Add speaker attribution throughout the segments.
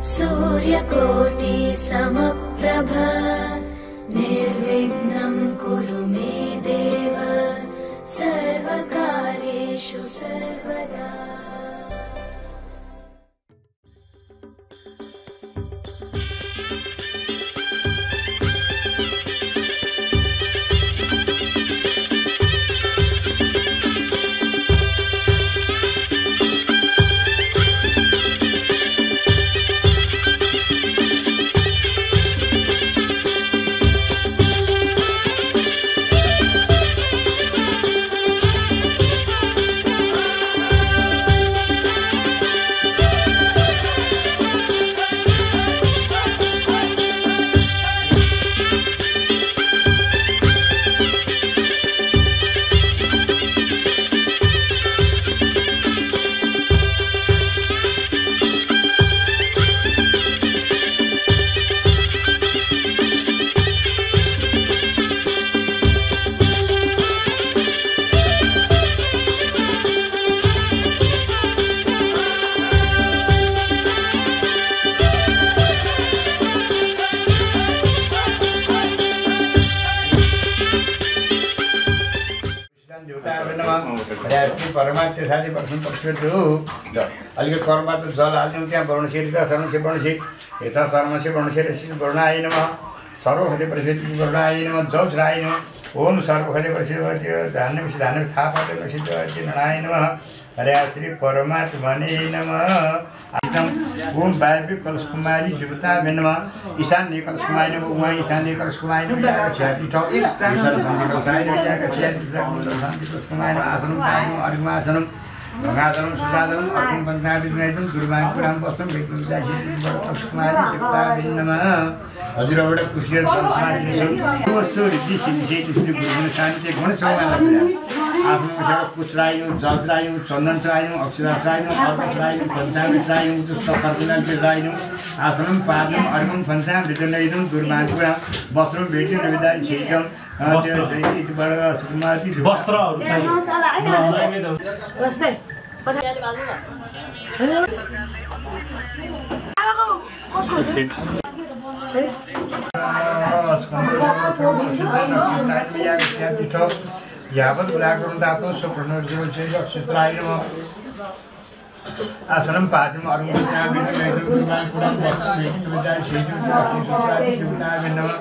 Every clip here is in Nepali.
Speaker 1: सूर्यकोटि समप्रभ निर्विघ्नं कुरु मे देव सर्वकार्येषु सर्वदा।
Speaker 2: परमात्मा साथी प्रश्न प्रश्न अलिकति कर्मबाट जल हाल्छौँ त्यहाँ वर्णशील शर्मसे वर्णशील यता शर्मसे वर्णशील वर्णाय नमः सर्वखले प्रसिद्ध वर्णाय नमः जौजराय नमः ओम सर्वखले प्रसिद्ध धान्य थाहा पाते प्रसिद्ध नणाय नमः हरे श्री परमात्मने नमः। ओम वायव्य कलश कुमारी देवता नमः ईशान्य कलश कुमारी नमः उमा ईशान्य कलश कुमारी नमः आसनम गंगाधरम सुजाधरम अर्घ्यम पंचायतम दुर्भाग्यपुराम वस्त्रम कुमारी देवता नमः। हजुरबाट कुशियर रिद्धि सिद्धि श्री गुरु शान्ति गुण आफ्नो कुछ चरायौँ जल चरायौँ चन्दन चरायौँ अक्षरा चरायौँ अर्घ चरायौँ पञ्चामृत चरायौँ कर्पूरल चरायौँ आसनम पादम अर्घम पञ्चामृत नैदम दुर्भाग्यपुराम वस्त्रम भेट्यौँ निवेदन छिटौँ
Speaker 3: वस्त्रहरू
Speaker 2: यावत् गुलाकं दातुं स्वप्नोज्ज्वलक्षेत्राय नमः आसनं पादम् नमः।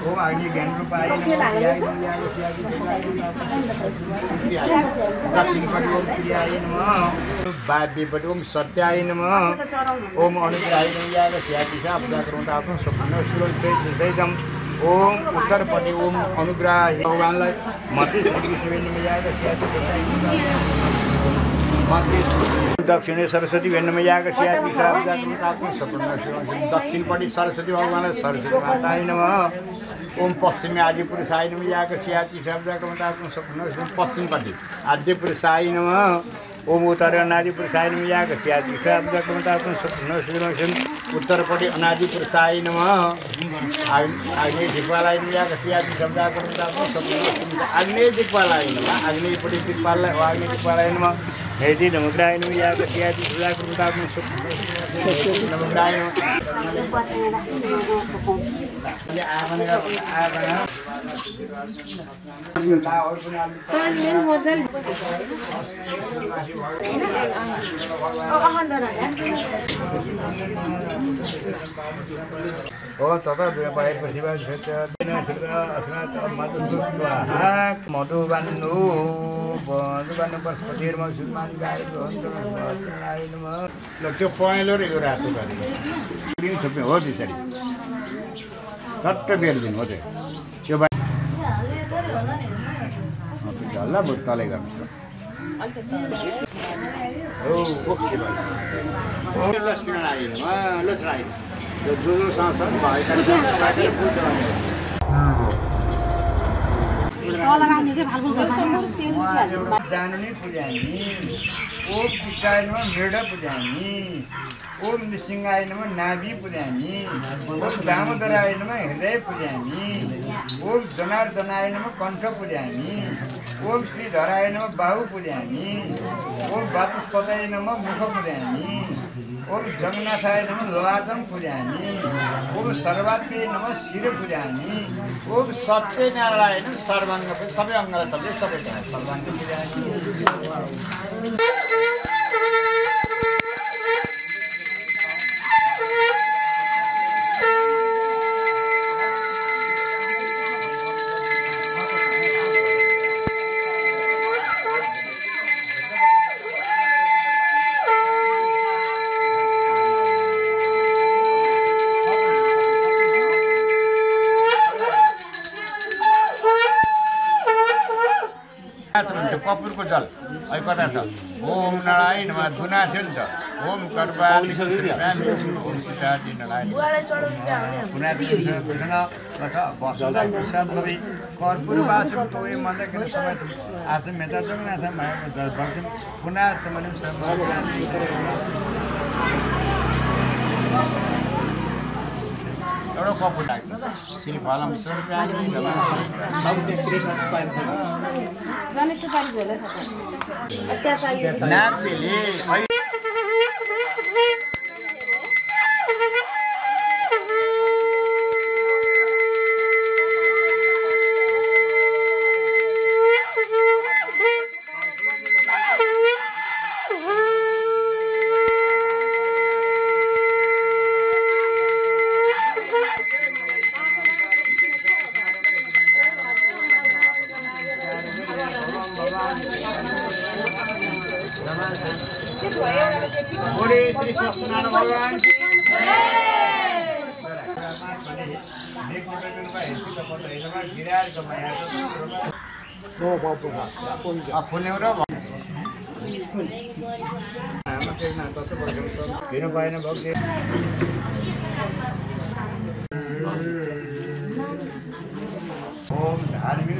Speaker 2: ओम अग्नि ज्ञान रूपाय वाद्यपति ओम सत्याय नमः ओम अनुग्रहाय नमः ओम उत्तरपट्टि ओम अनुग्रह भगवानलाई मध्य दक्षिणे सरस्वती वेन्नमयाग दक्षिणपट्टि सरस्वती भगवानलाई सरस्वती माताय नमः ओम पश्चिमे आदिपुरुषाय नमः याग पश्चिमपट्टि आदिपुरुषाय नमः ओम उत्तर अनादिपुरुषाय नमः याग उत्तरपट्टि अनादिपुरुषाय नमः आग्नेय दिक्पालाय नमः याग आग्नेय दिक्पालाय नमः आग्नेयपट्टि दिक्पालाय आग्नेय दिक्पालाय नमः हेति नमग्राय नमः याग नमग्राय त्यो पहेँलो र यो रातो गरी हो त्यसरी सट्ट बेर्दिनु हो त्यो हल्ला बुझ तलै गर्नु ओके जानु नै पुजानी ओम पिताय नमः मृड पुजानी ओम नृसिंहाय नमः नाभि पुजानी ओम दामोदराय नमः हृदय पुजानी ओम जनार्दनाय नमः कंठ पुजानी ओम श्रीधराय नमः बाहु पुजानी ओम वाचस्पतये नमः मुख पुजानी ओम जगन्नाथाय नमः ललाटम पुजानी ओम सर्वात्मे नमः शिर पुजानी ओम सत्यनारायण सर्वांग सबै अङ्गलाई सबै सर्वांग पुजानी कपुरको जल अहिले कता छ ओम नारायण नमः धुना थियो नि त ओम कर्पाली कर्पूर वासम तोय मन्दकिन समय आसम मेता जगन्नाथ माया भक्तिम पुनः समनिम एउटा कपुर लाग्छ श्रीफलम नागले ओम धार्मिक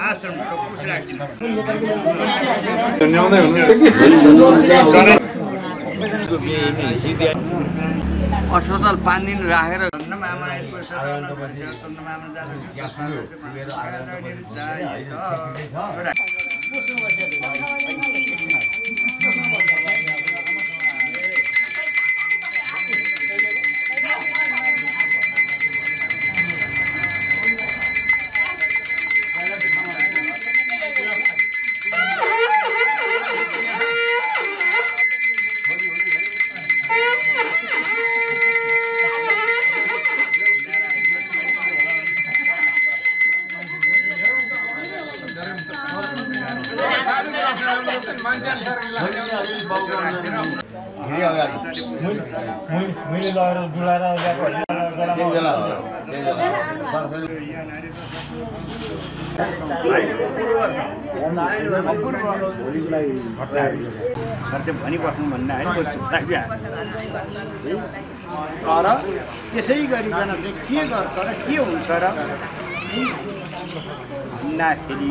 Speaker 2: आश्रमको खुस राखिदिनु
Speaker 3: ल्याउँदै हुनुहुन्छ कि
Speaker 2: अस्पताल 5 दिन राखेर चन्द्रमामा आइपुग्छ चन्द्रमामा जाँदा
Speaker 3: मैले लगेर डुलाएर
Speaker 2: भनिबस्नु भन्दा तर त्यसै गरिकन चाहिँ के गर्छ र के हुन्छ र भन्दाखेरि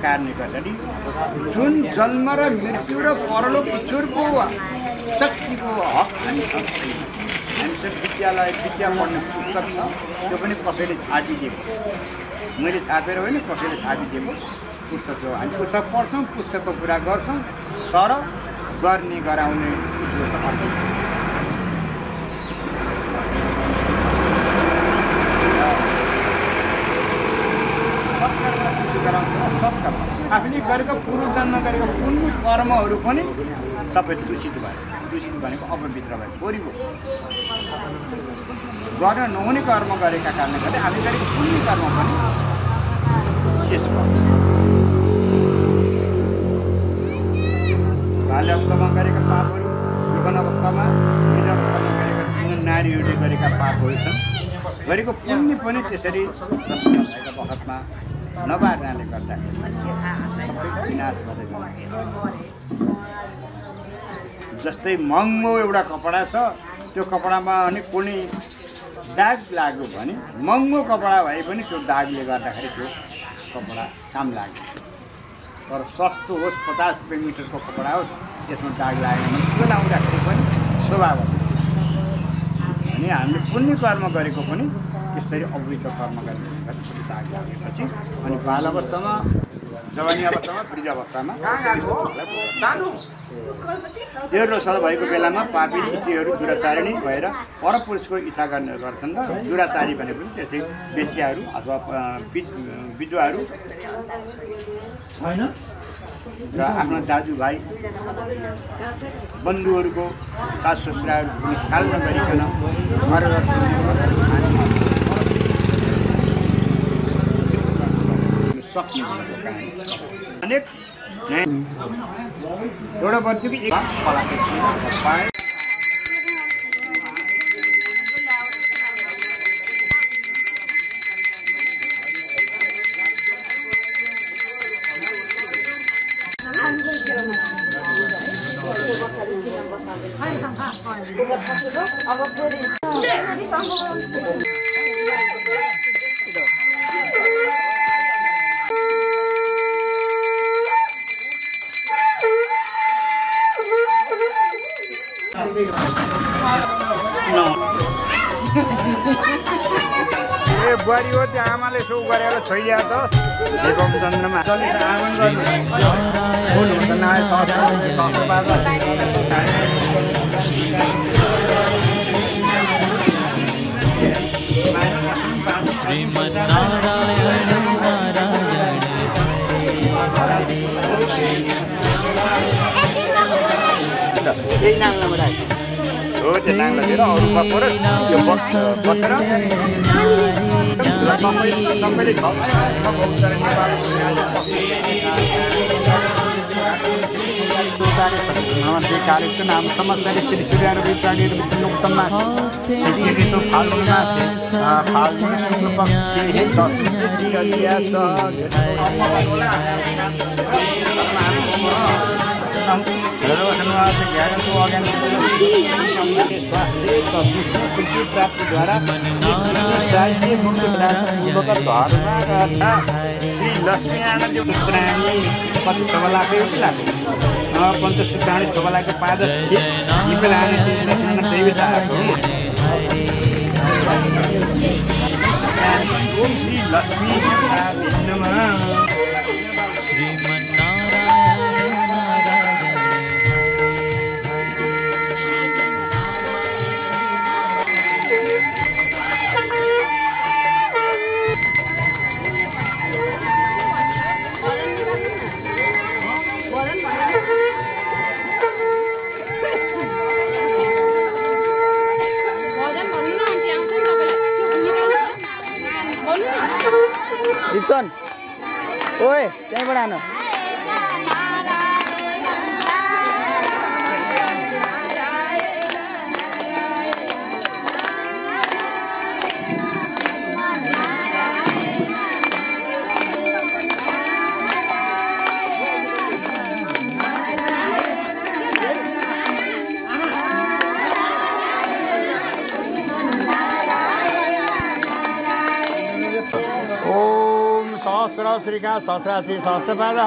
Speaker 2: कारणले गर्दाखेरि जुन जन्म र मृत्यु र परलोक ईश्वरको शक्तिको हक हामी चाहिँ विद्या पढ्ने पुस्तक छ त्यो पनि कसैले छापिदिएको मैले छापेर होइन कसैले छापिदिएको पुस्तक हो हामी पुस्तक पढ्छौँ पुस्तकको कुरा गर्छौँ तर गर्ने गराउने ईश्वरको अर्थ आफूले गरेको पूर्वजन्म गरेको पुण्य कर्महरू पनि सबै दूषित भयो दूषित भनेको अपवित्र भयो फोरीको गर्न नहुने कर्म गरेका कारणले गर्दा हामी गरेको पुण्य कर्म पनि शेष भयो बाल्य अवस्थामा गरेका पापहरू यौवन अवस्थामा वृद्ध अवस्थामा गरेका नारीहरूले गरेका पापहरू छन् गरेको पुण्य पनि त्यसरी प्रश्न भएका बखतमा नबार्नाले गर्दाखेरि सबै विनाश गर्दै जान्छ जस्तै महँगो एउटा कपडा छ त्यो कपडामा अनि कुनै दाग लाग्यो भने महँगो कपडा भए पनि त्यो दागले गर्दाखेरि त्यो कपडा काम लाग्यो तर सस्तो होस् 50 रुपियाँ मिटरको कपडा होस् त्यसमा दाग लाग्यो भने त्यो लाउँदाखेरि पनि शोभा हुन्छ अनि हामीले पुण्य कर्म गरेको पनि त्यसरी अपवित्र कर्म गर्ने दाग लागेपछि अनि बाल अवस्थामा जवानी अवस्थामा वृद्ध अवस्थामा 1.5 साल भएको बेलामा पापी स्त्रीहरू दुराचारिणी भएर परपुरुषको इच्छा गर्ने गर्छन् र दुराचारी भने पनि त्यसै बेसियाहरू अथवा विधवाहरू र आफ्नो दाजुभाइ बन्धुहरूको सास ससुराहरू पनि ख्याल नगरिकन अनेक एउटा बत्तीको एक पाए बुहारी हो त्यो आमाले सो गरेर छोइया त एकम चन्द्रमा चलिस आगमन गर्नु हुन नआए सहस्र बाजा
Speaker 4: श्रीमन् नारायण नारायण
Speaker 2: यही नाङ्लामा राख्यो हो त्यो नाङ्ला लिएर अरू बपर त्यो बसेर सबैले कार्यको नाम समस्या श्री सूर्य प्राणी उत्तम फाल्गुन स्वास्थ्यम सर्वसन्वास ज्ञानको अज्ञान खुशी प्राप्ति द्वारा साहित्य मुक्ति श्री लक्ष्मी आनन्द उत्तरायणी पति सबलाकै लाग्यो पञ्चसूत्राणी सबलाकै पाद निकलाने श्री लक्ष्मी देवताको ओम श्री लक्ष्मी नमः
Speaker 5: Ison, oi, त्यहीँबाट आउनु
Speaker 2: श्रीका सहस्राशी सहस्रपाद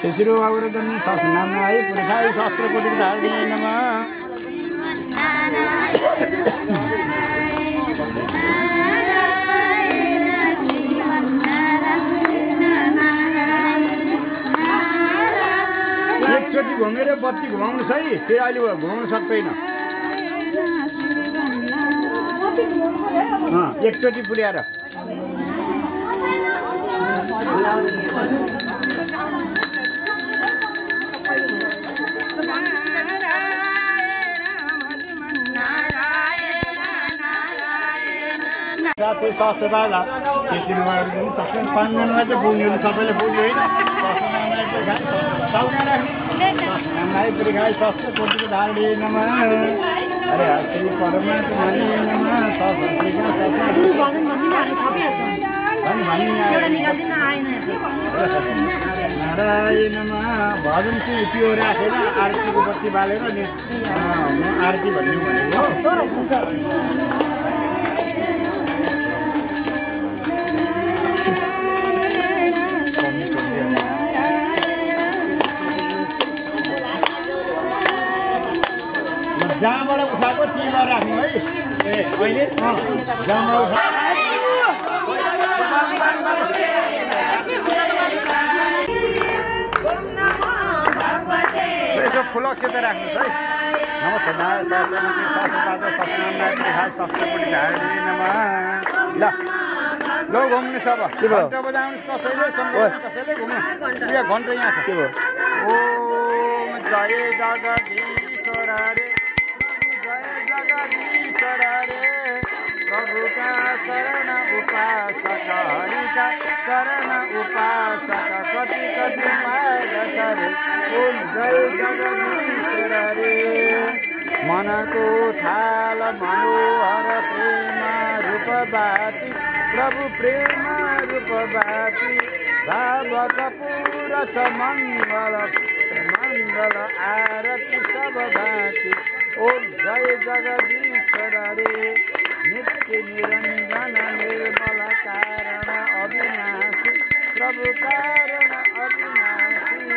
Speaker 2: शिशिरो अवरोधनी सहस्रनामाय पुरुषाय सहस्रकोटि धारिणे नमः एकचोटि घुमेर बत्ती घुमाउनु है फेरि अहिले घुमाउनु सक्दैन एकचोटि पुर्याएर सहस्रपाद पाँचजनालाई चाहिँ बोल्ने सबैले बोल्यो होइन पुरिखाई सहस्र कोटिको धारणे नमः अरे श्री परमात्मा नमः नारायणमा भजन चाहिँ त्यो राखेर आरतीको बत्ती बालेर नि आरती भन्ने भनेको जहाँबाट उठाएको त्यहीँमा राख्नु है ए अहिले जहाँबाट यसो फुलक्षेत्र राख्नुहोस् है नमस्ते ल ल घुम्नु सब बजाउनुहोस् कसैले कसैले घुम्नु यहाँ घन्टा यहाँ छ के भयो ओम जय जगदीश्वर रे जय जगदीश्वर रे प्रभुका शरण उपासक हरिका शरण उपासक कति कति मार्ग रे ओम जय जगदीश्वर रे मनको थाल मनोहर प्रेम रूप बाती प्रभु प्रेम रूप बाती भावक पुरस मंगल मंगल आरती सब भाती ओम जय जगदीश्वर रे नित्य निरंजन निर्मल कारण अविनाशी प्रभु कारण अविनाशी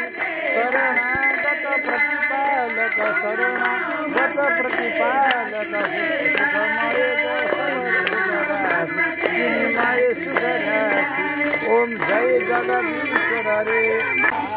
Speaker 2: शरणागत प्रतिपालक शरणागत प्रतिपालक ओम जय जगदीश्वर रे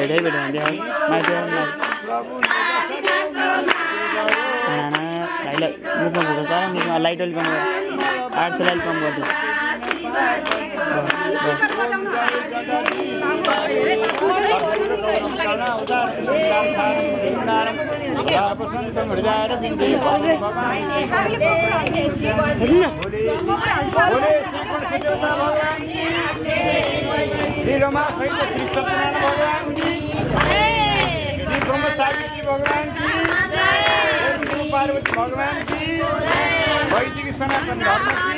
Speaker 5: बैठे बैठे देखो माइक लाइट अलिक कम गर 800 लाइट कम कर दो
Speaker 2: श्री रमा सहित श्री सत्यनारायण भगवान की, श्री ब्रह्म सावित्री भगवान की, श्री पार्वती भगवान की, वैदिक सनातन धर्म की,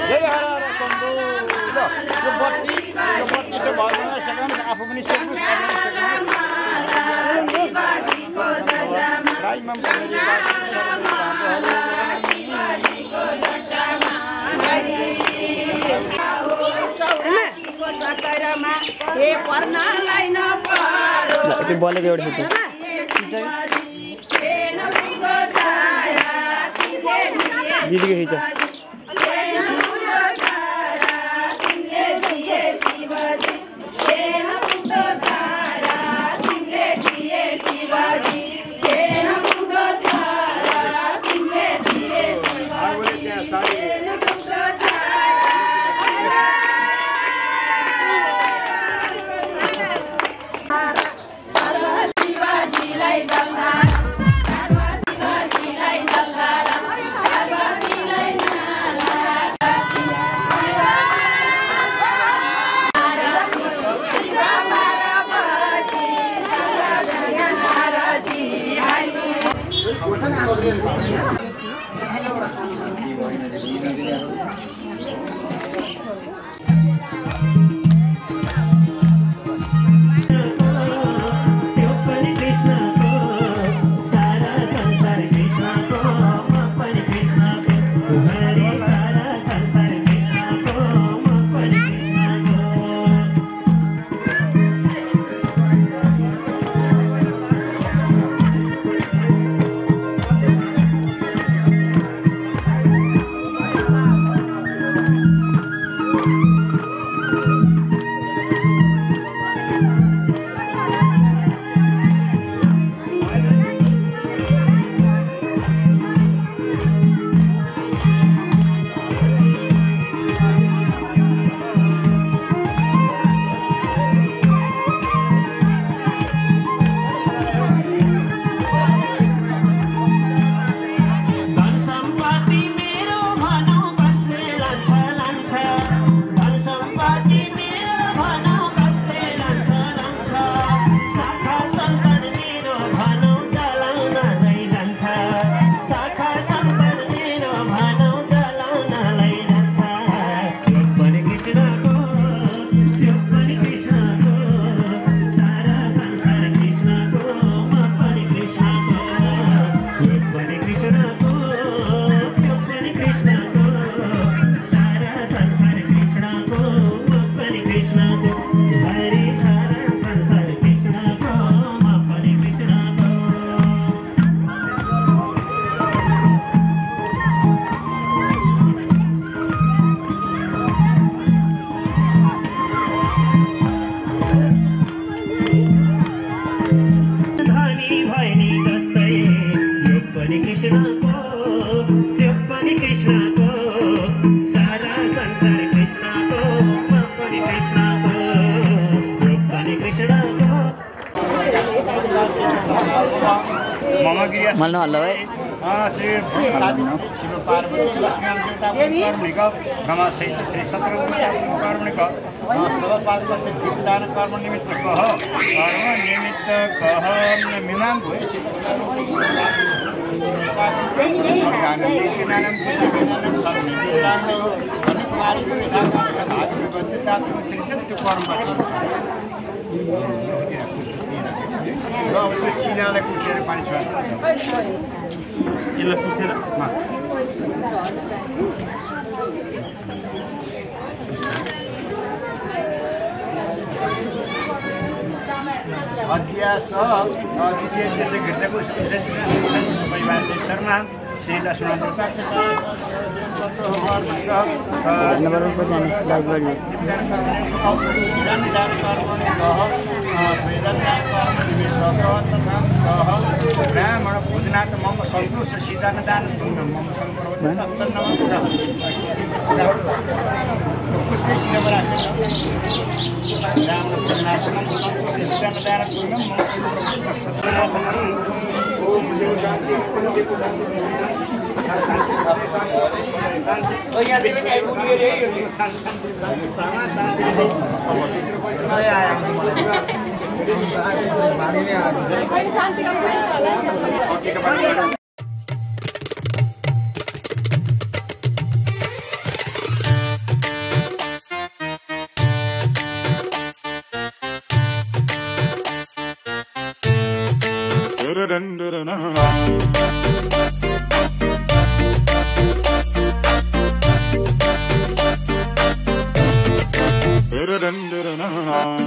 Speaker 2: जय हर हर शम्भो। यो बत्ती चाहिँ भगवान सकाम आफू पनि सेक्नुहोस्
Speaker 5: बोलेको एउटा दिदीको खिच
Speaker 2: मल्नु हल्लो है श्री शिव पार्वती ब्रह्मा सहित श्री सत्यनारायण सर्वपाद दीपदान कर्म निमित्त कह कर्म निमित्त कह मीमांग चिनालाई कुसेर पानी छ यसलाई कुसेर अध्यास द्वितीय घृतको शर्मा श्री लक्ष्मण
Speaker 5: नंबर पर जाने लाइक वीडियो
Speaker 2: ब्राह्मण भोजनाथ मम संतोष सीता दान मम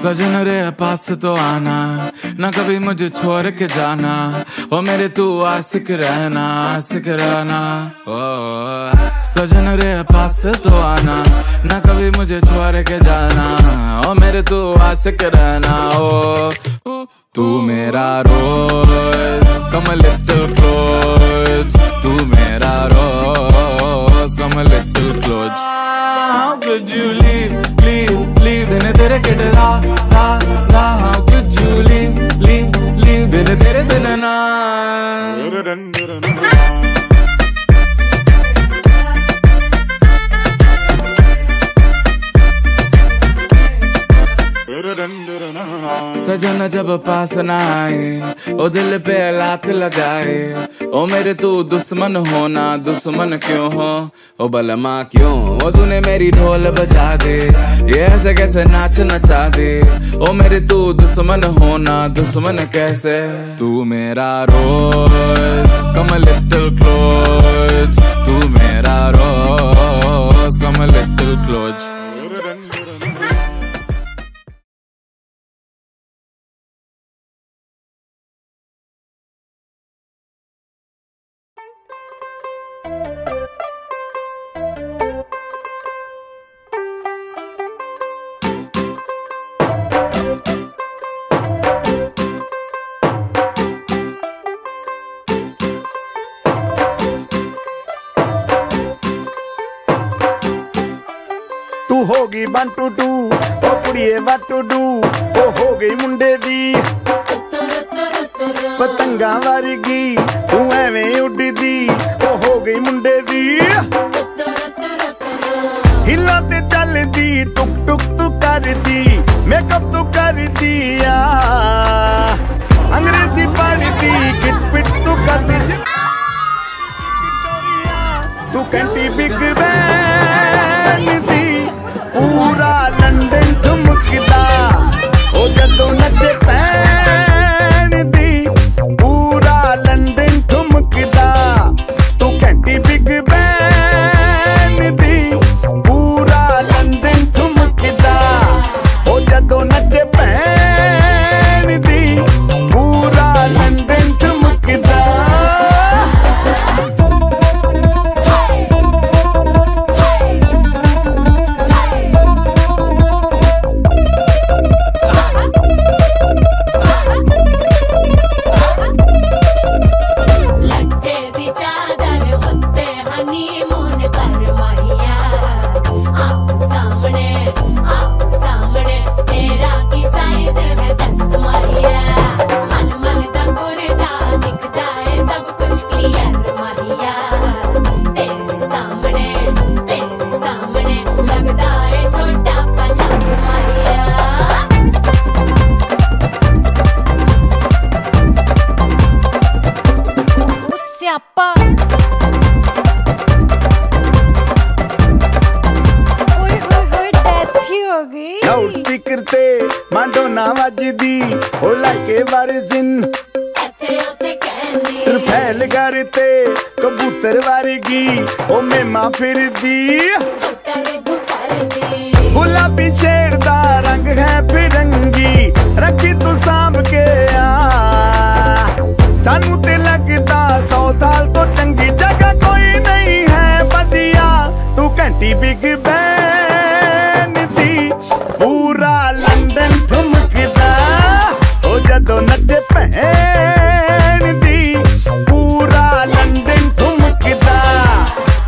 Speaker 6: सजन रे पास तो आना, ना कभी मुझे छोड़ के जाना। ओ मेरे तू आशिक रहना, आशिक रहना। ओ सजन रे पास तो आना, ना कभी मुझे छोड़ के जाना। ओ मेरे तू आशिक रहना। ओ तू मेरा रोज, come a little close। तू मेरा रोज, come a little close। How could you leave बिन तेरे किटरा ला ला। How could you leave बिन तेरे बिन ना। सजन जब पास न आए, ओ दिल पे लात लगाए। ओ मेरे तू दुश्मन होना, दुश्मन क्यों हो? ओ बलमा क्यों? ओ तूने मेरी ढोल बजा दे, ये ऐसे कैसे नाच नचा दे। ओ मेरे तू दुश्मन होना, दुश्मन कैसे? तू मेरा रोज, come a little close। तू मेरा रोज, come a little close।
Speaker 7: तू होगी 1 2 2 ओ कुड़िए what to do। ओ हो गई मुंडे दी पतंगा वर्गी, तू एवें उड़दी। ओ हो गई मुंडे दी हिला ते चलदी, टुक टुक तू करदी, मेकअप तू कर दिया, अंग्रेजी पढ़दी, किट पिट तू करदी। तू कंटी बिग बैन दी, पूरा लंदन ठुमकदा। ओ जदों नचे पैन दी, पूरा लंदन ठुमकदा। तू घंटी बिग बैन दी, पूरा लंदन ठुमकदा। ओ जदों नचे पैन दी, पूरा लंदन ठुमकदा। लाउड स्पीकर ते माडोना वजदी, ओ लाइके वर्जिन फैल करते कबूतर वर्गी। ओ मेमा फिरदी, गुलाबी शेड दा रंग है फिरंगी। रखी तू सांभ के आ, सानू ते लगदा 100 साल तो चंगी जगह घंटी बिग बैन दी पूरा लंदन ठुमकदा ओ जदों नचे भैन दी पूरा लंदन ठुमकदा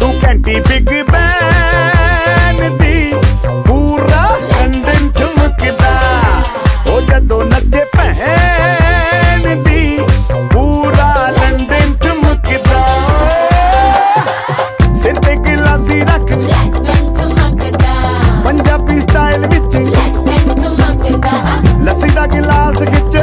Speaker 7: तू घंटी बिग बैन दी पूरा लंदन ठुमकदा ओ जदों नचे भैन दी पूरा लंदन ठुमकदा सिर ते गिलासी रख पंजाबी स्टाइल विच लस्सी दा गिलास खिच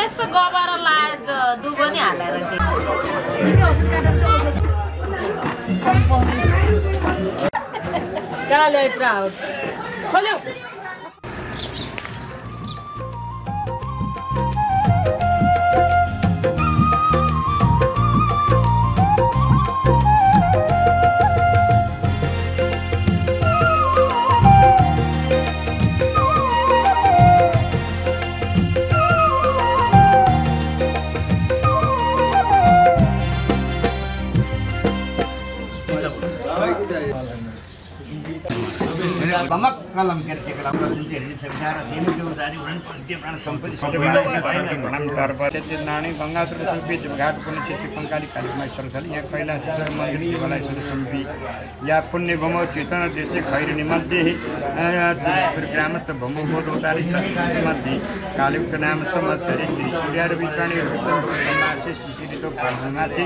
Speaker 8: यस्तो गबर लाज दुबो नि हालेर चाहिँ
Speaker 2: बमक कलम के कलम जुन चाहिँ हेर्ने संसार देनु देउ जारी भन त्यो प्राण सम्पत्ति नानी गंगाधर सुपी घाट पुण्य क्षेत्र कंकाली कालीमा चलछल यहाँ कैलाशेश्वर मन्दिर देवालयेश्वर सम्पी या पुण्य भम चेतन देशे खैरनी मध्ये ग्रामस्थ भमो मोदारी मध्ये कालीको नाम समसरी श्री सूर्य वित्राणी रूपचन्द्र शिशिर तो फाल्गुनासी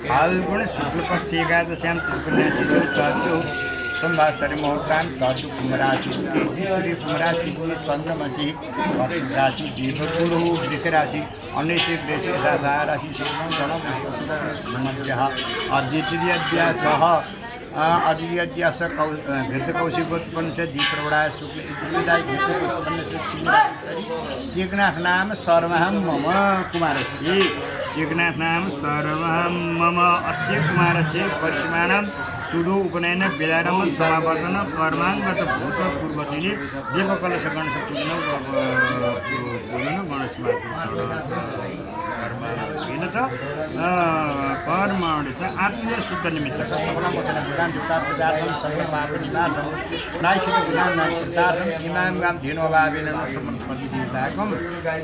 Speaker 2: फाल्गुन शुक्ल पक्ष एकादश्याम त्रिपुण्यासी जो संभासरी मोहकान धातु कुमराशि सूर्य कुमराशि चन्द्रमसी राशि देवपुरु वृषराशि अन्य राशि मध्य अद्वितीयद्यासह अद्वितीयद्यास घृतकौशिकोत्पन्न से दीप्रवड़ा शुक्लदाय घृतकोत्पन्न से एकनाथ नाम सर्वहम मम कुमारस्य एकनाथ नाम सर्वहम मम अस्य कुमारस्य परिमाणम चुडु उपनयन बेलारम समावर्तन कर्मांगत भूत पूर्वतिले देवकलश गणेश पूजन गणेश कर्म छ कर्मले चाहिँ आत्मीय शुद्ध निमित्त सबला वचन विधान जुटार पदार्थम सर्व पाप निवासम रायश्री विधान सिद्धार्थम इमाम गाम धेनु अभावेन सम्पत्ति दिलाकम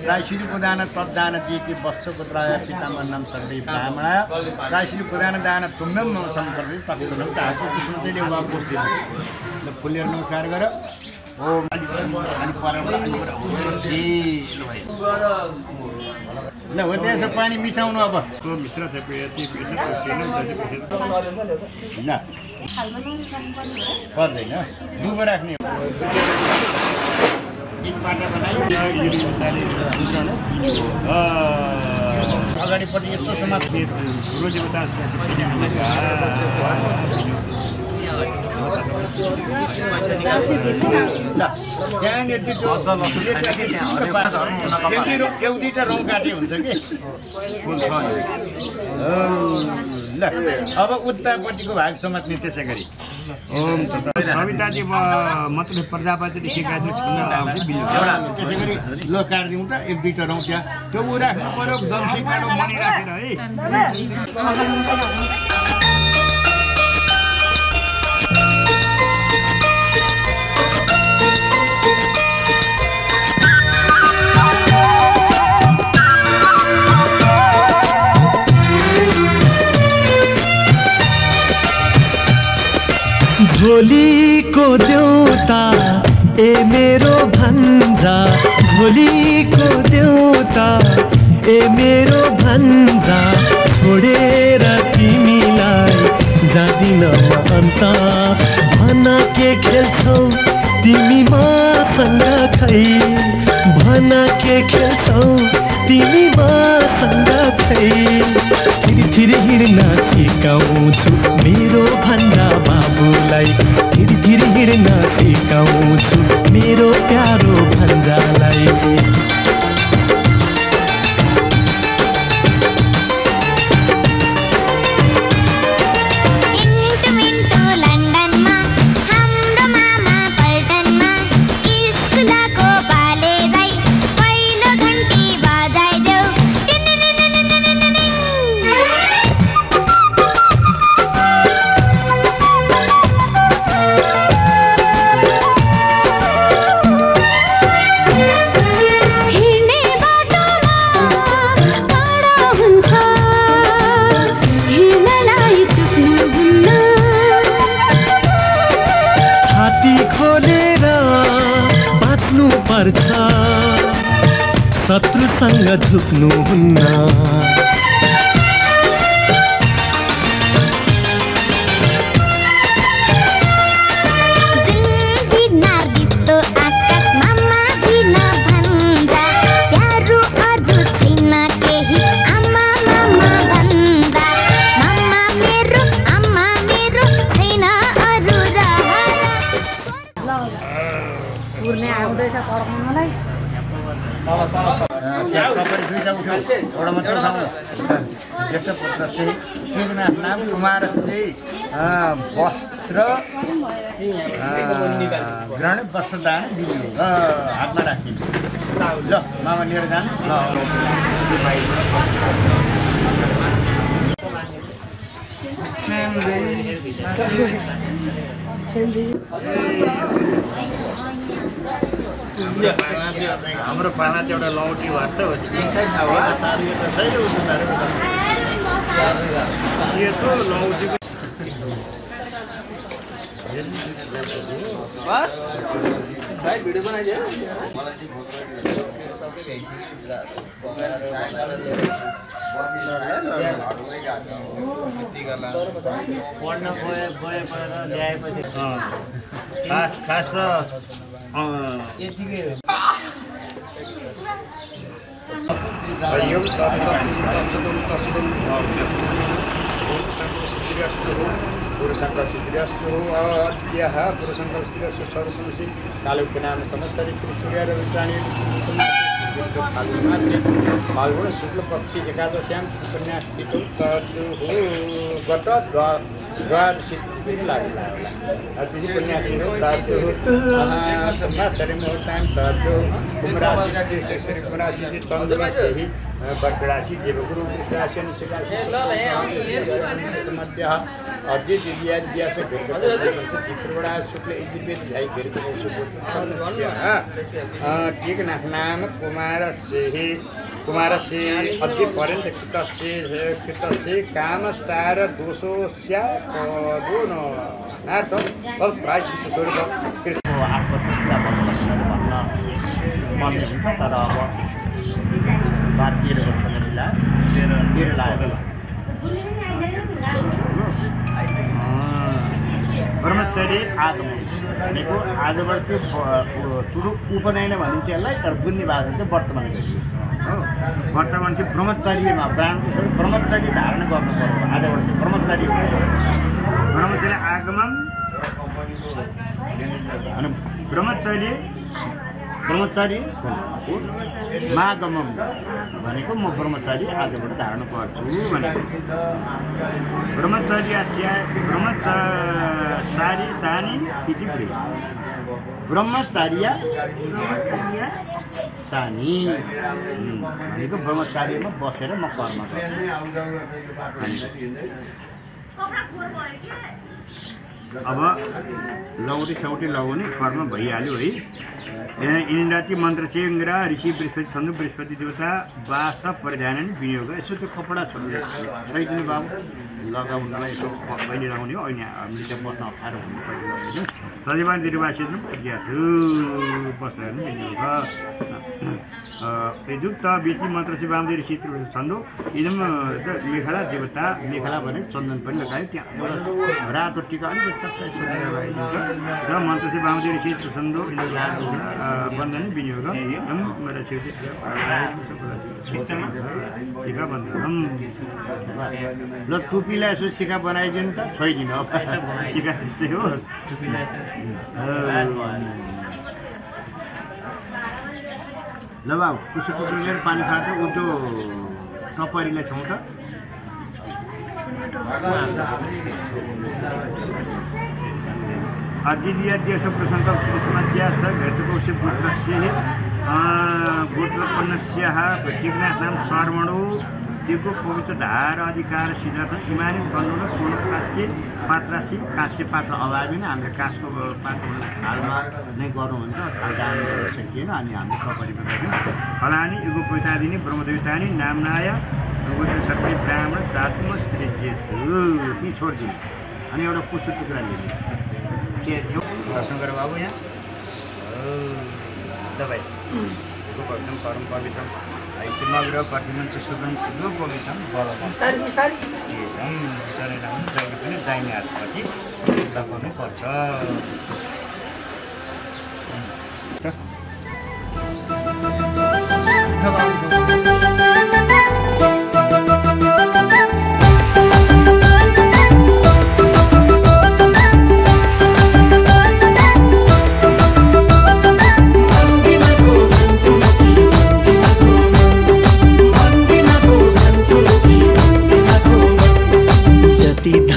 Speaker 2: रायश्री प्रदान तद्दान दीति वत्सपुत्राय पितामह नाम सर्वे ब्राह्मणाय रायश्री प्रदान दान तुम्यम सम्पर्ति तत्सनं ताको कृष्णले उहाँ पुष्टि ल फुलेर नमस्कार गर ओम अनि परमबाट ल हो त्यसो पानी मिसाउनु अब त्यो मिश्र छ यति ल पर्दैन दुबो राख्ने अगाडिपट्टि यसो समाज ठुलो देवता एउटै रौँ काटे हुन्छ कि ल अब उत्तरपट्टिको भाग समात्ने त्यसै गरी ओम सविताजी मतलब प्रजापतिले सिकाएको छुन त्यसै गरी ल काटिदिउँ त एक दुईवटा रौँ त्यहाँ त्यो ऊ राख्नु पऱ्यो दम्सी काँडो मनी राखेर है
Speaker 9: झोलीको देउता ए मेरो भन्जा झोलीको देउता ए मेरो भन्जा छोडेर तिमीलाई जादिन म अन्त भन के खेल्छौ तिमी मसँग खै भन के खेल्छौ तिमी मसँग खै थिर हिँड्न सिकाउँछु मेरो भन्जा बाबुलाई थिर हिँड्न सिकाउँछु मेरो प्यारो भन्जालाई शत्रुसँग झुक्नु हुन्न नाम कुमार से वस्त्र ग्रहण वस्त्रदान दिनु हातमा राखिनु ल मामा लिएर जानु ल हाम्रो पाना चाहिँ एउटा लौटी भएर त हो साह्रो त छैन यो त लौटी
Speaker 10: बस भाइ भिडियो बनाइदियो
Speaker 9: पढ्न गएर ल्याएपछि खास त यतिकै पुरुषङ्कर्षिद्रस्तु अद्यः पुरुषङ्कर्षिद्रस्तु सर्वपुरुषी कालुक्यनाम संवत्सरे श्री सूर्य रुद्राणी फाल्गुण शुक्ल पक्षी एकादश्याम उपन्यासथितो तद्दुः गत द्वादशी पनि लागेला होला त्यसै उपन्यासथितो तद्दुः संवत्सरे मुहूर्तान् तद्दुः कुम्भराशि देशेश्वरी कुम्भराशि चन्द्रमा चाहिँ कर्कराशि देवगुरु वृषराशि निश्चिराशि मध्यः अद्य दिव्याद्यास घृतवडा शुक्ल यजुर्वेद ध्याय टीकनाथ नाम कुमारस्य अद्य पर्यन्त कृतस्य कामचार दोषोस्या पदो नार्थ प्रायश्चित्त स्वरूप कृतको 8 वर्ष पुरा भन्न मन हुन्छ तर अब 12-13 वर्ष मिला 13 लाग्यो ब्रह्मचर्य आगमन भनेको आजबाट चाहिँ सुरु उपनयन भनिन्छ यसलाई तर बुझ्ने भाषा चाहिँ वर्तमान गरियो वर्तमान चाहिँ ब्रह्मचर्यमा ब्रह्मचर्य धारण गर्नु पर्यो आजबाट चाहिँ ब्रह्मचर्य आगमन अनि ब्रह्मचर्य मागमम भनेको म ब्रह्मचारी आजबाट धारण गर्छु भनेको ब्रह्मचारी सानी इति प्रिय ब्रह्मचार्य सानी भनेको ब्रह्मचार्यमा बसेर म कर्म गर्छु अब लौटी सौटी लगाउने कर्म भइहाल्यो है इन्द्राती मन्त्र चेङ्ग्रा ऋषि बृहस्पति छन्नु बृहस्पति देवता बास परिधान विनियोग यसो त्यो कपडा छैदिनु बाबु लगाउनलाई यसो कहिले लगाउने हो अहिले हामीले त्यहाँ बस्न अप्ठ्यारो हुनु पर्यो सजीवन दिवासी बसेर विनियोग युक्त व्यक्ति मन्त्र शिव वामदेव ऋषि छन्दो इदम मेखला देवता मेखला भने चन्दन पनि लगायो त्यहाँ रातो टिका अलिकति चक्कै छोडेर लगाइदिन्छ र मन्त्र शिव वामदेव ऋषि छन्दो बन्धन विनियोग टिका बन्धन ल टुपीलाई यसो सिका बनाइदिनु त छोइदिनु अब सिका त्यस्तै हो ल बाबु कुसो टुक्री लिएर पानी खाएर उल्टो टपरीलाई छौँ त अद्वितीय प्रसङ्ग समध्यास घटकोश गोत्रस्य गोत्रोत्पन्नस्याः टीकनाथ नाम शर्मणो दिगो पवित्र धार अधिकार सिद्धार्थ इमानी गन्धुन पूर्णकाश्य पात्रासी काश्य पात्र अभावी नै हामीले काठको पात्र हालमा नै गरौँ भने त दान गर्न सकिएन अनि हामीले कपरीमा गऱ्यौँ फलानी युगो पैतादिनी ब्रह्मदेवतानी नामनाय गोत्र सबै ब्राह्मण जातमा सृजित ती छोडिदिनु अनि एउटा पुष्प टुक्रा लिने के थियो दर्शन गरेर बाबु यहाँ दबाई गोपवित्रम परम पवित्रम ऐश्वर्य प्रतिमञ्च सुगम यो पवित्रम बलम जहिले पनि जाइने हातपट्टि लगाउनु पर्छ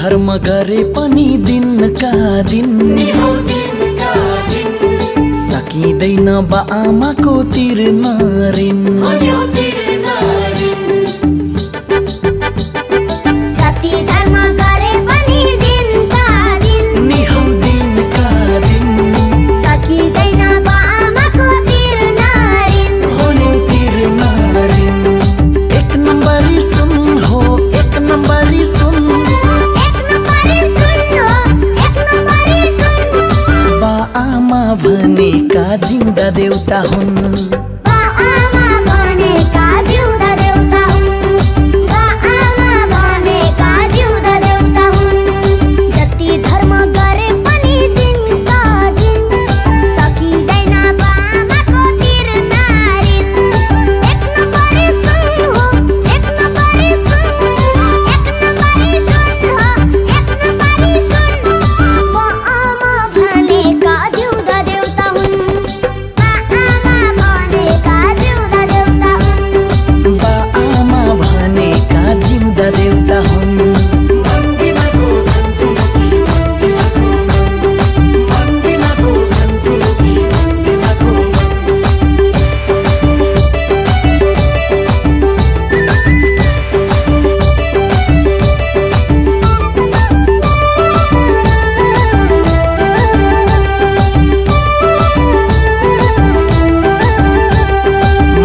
Speaker 11: धर्म गरे पनि दिनका दिन सकिँदैन बा आमाको तिर्न ऋण
Speaker 12: जति धर्म गरे पनि दिनका दिन
Speaker 11: नि हौ दिनका दिन
Speaker 12: सकिँदैन बा आमाको तिर्न
Speaker 11: आमा भनेका जिउँदा देउता हुन्।
Speaker 12: बा आमा भनेका जिउँदा देउता हुन्। बा आमा भनेका जिउँदा देउता हुन्। जति धर्म गरे पनि दिनका दिन सकिँदैन बा आमाको तिर्न ऋण। एक नम्बरी सुन हो, एक नम्बरी सुन, एक नम्बरी सुन हो, एक नम्बरी सुन। बा आमा भनेका जिउँदा देउता हुन्। बा आमा भनेका जिउँदा देउता हुन्।
Speaker 11: बा आमा भनेका जिउँदा देउता हुन्।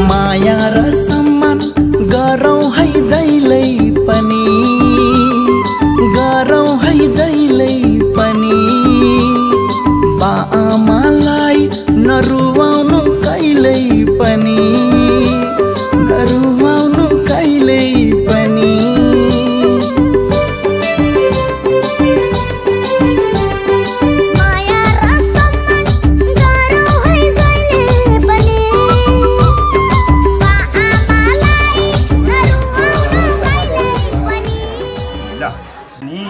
Speaker 11: माया र सम्मान गरौँ है जहिल्यै पनि, गरौँ है जहिल्यै पनि। बा आमालाई नरुवाउनु कहिल्यै पनि, नरुवाउनु कहिल्यै पनि।
Speaker 12: माया र सम्मान गरौँ है जहिले पनि। बा आमालाई नरुवाउनु कहिल्यै पनि।
Speaker 2: ल नि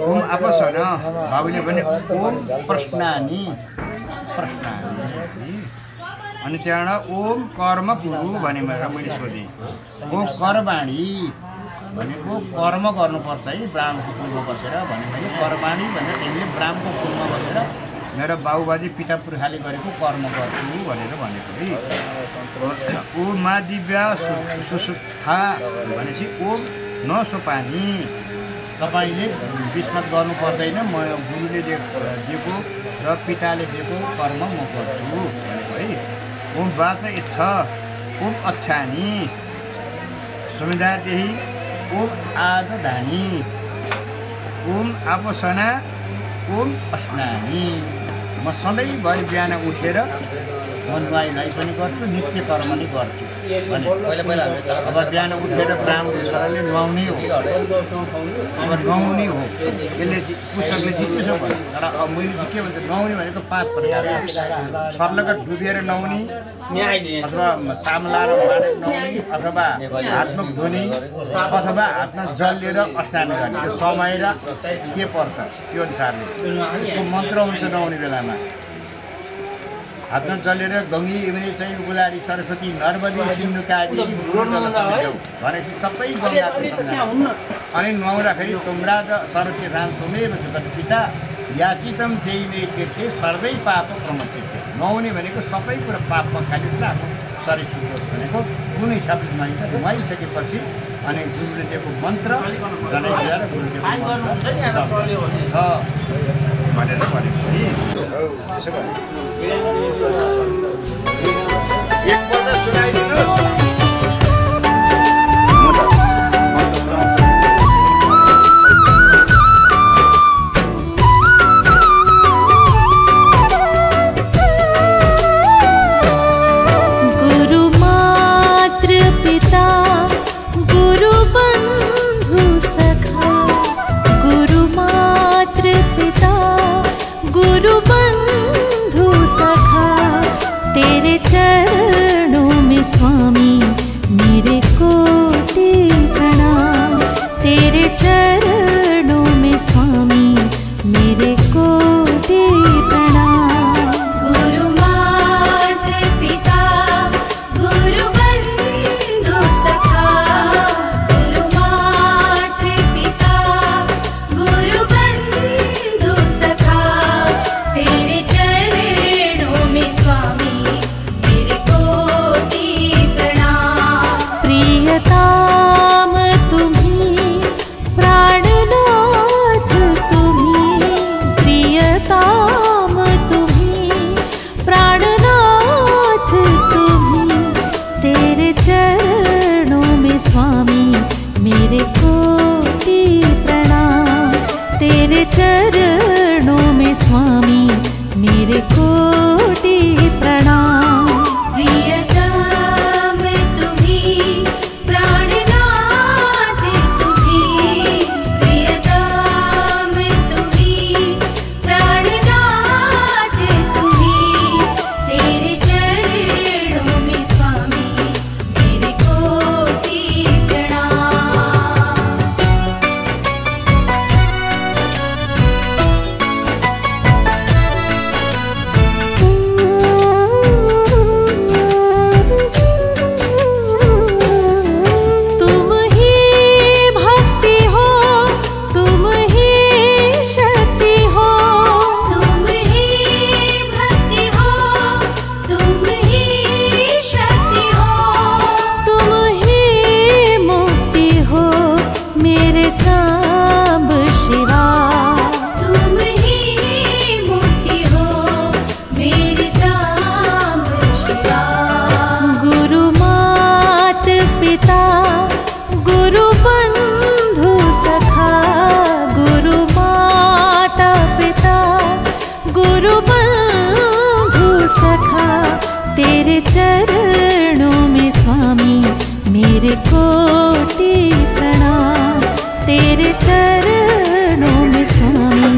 Speaker 2: ओम आपसन बाबुले भने ओम प्रश्नानि प्रश्नानि अनि त्यहाँबाट ओम कर्म कुरु भने मैले सोधेँ। ओ कर्माणी भनेको कर्म गर्नुपर्छ है ब्राह्मणको कुलमा बसेर भने मैले कर्माणी भनेर तिमीले ब्राह्मणको कुलमा बसेर मेरो बाबुबाजे पिता पुर्खाले गरेको कर्म गर्छु भनेर भनेको है। ओम मा दिव्या सुसुत्था भनेपछि ओम नसोपानी तपाईँले विस्मत गर्नु पर्दैन, म गुरुले दिएको र पिताले दिएको कर्म म गर्छु भनेको है। ओम वाच इच्छा ओम अच्छानी सुमिदादेखि ओम आद धानी ओम आपोसना ओम अस्नानी। म सधैँभरि बिहान उठेर म नुहाइ पनि गर्छु, नित्य कर्म नै गर्छु भने अब बिहान उठेर ब्राह्मण छोराले नुहाउने हो, अब नुहाउने हो। यसले पुस्तकले जित्छु भने तर अब मैले चाहिँ के भन्छ नुहाउने भनेको 5 प्रकार सर्लका डुबेर नुहाउने अथवा चामलाएर माडेर नुहाउने अथवा हातमा धुने अथवा हातमा जल लिएर स्नान गर्ने। त्यो समय र के पर्छ त्यो अनुसारले यसको मन्त्र हुन्छ नुहाउने बेलामा। हातमा जलेर गङ्गी यमुने चाहिँ गुलारी सरस्वती नर्मदी सिन्धुकादी भनेपछि सबै गङ्गाको सम्झना। अनि नुहाउँदाखेरि तुम्राज सरस्वती राम तुमेव जगत पिता याचितम देइने तीर्थे सर्वै पाप प्रमचिते। नुहाउने भनेको सबै कुरा पाप पखालिन्छ, आफ्नो शरीर शुद्ध भनेको कुन हिसाबले नुहाइन्छ। नुहाइसकेपछि अनि गुरुले दिएको मन्त्र जनै ल्याएर गुरुदेवको मन्त्र छ भनेर भनेको नि। त्यसो भने एकपल्ट सुनाइदिनु।
Speaker 13: गुरु मातृ पिता गुरु बंधु सखा, गुरु मातृ पिता गुरु बंधु सखा। तेरे चरणों में स्वामी मेरे कोटि प्रणाम। तेरे चरणों में स्वामी मेरे कोटि प्रणाम।
Speaker 1: गुरु मातृ पिता गुरु बंधु सखा, गुरु मातृ पिता गुरु बंधु सखा। तेरे चरणों में स्वामी मेरे कोटि प्रणाम।
Speaker 13: प्रियताम तुम्ही प्राणनाथ तुम्ही, प्रियताम तुम्ही प्राणनाथ तुम्ही। तेरे चरणों में स्वामी मेरे कोटि प्रणाम। तेरे चरणों में स्वामी स्वामी मेरे कोटि प्रणाम।
Speaker 1: प्रियतम तुम्हीं प्राणनाथ तुम्हीं, प्रियतम तुम्हीं प्राणनाथ तुम्हीं, तेरे चरणों में स्वामी मेरे कोटि प्रणाम।
Speaker 13: तुम ही भक्ति हो, तुम ही शक्ति हो,
Speaker 1: तुम ही भक्ति हो, तुम ही शक्ति हो,
Speaker 13: तुम ही मुक्ति हो मेरे सांब शिवा।
Speaker 1: तुम ही मुक्ति हो मेरे सांब शिवा।
Speaker 13: गुरु मात पिता गुरु बंधु सखा, गुरु माता पिता गुरु बंधु सखा, तेरे चरणों में स्वामी मेरे कोटि प्रणाम। तेरे चरणों में स्वामी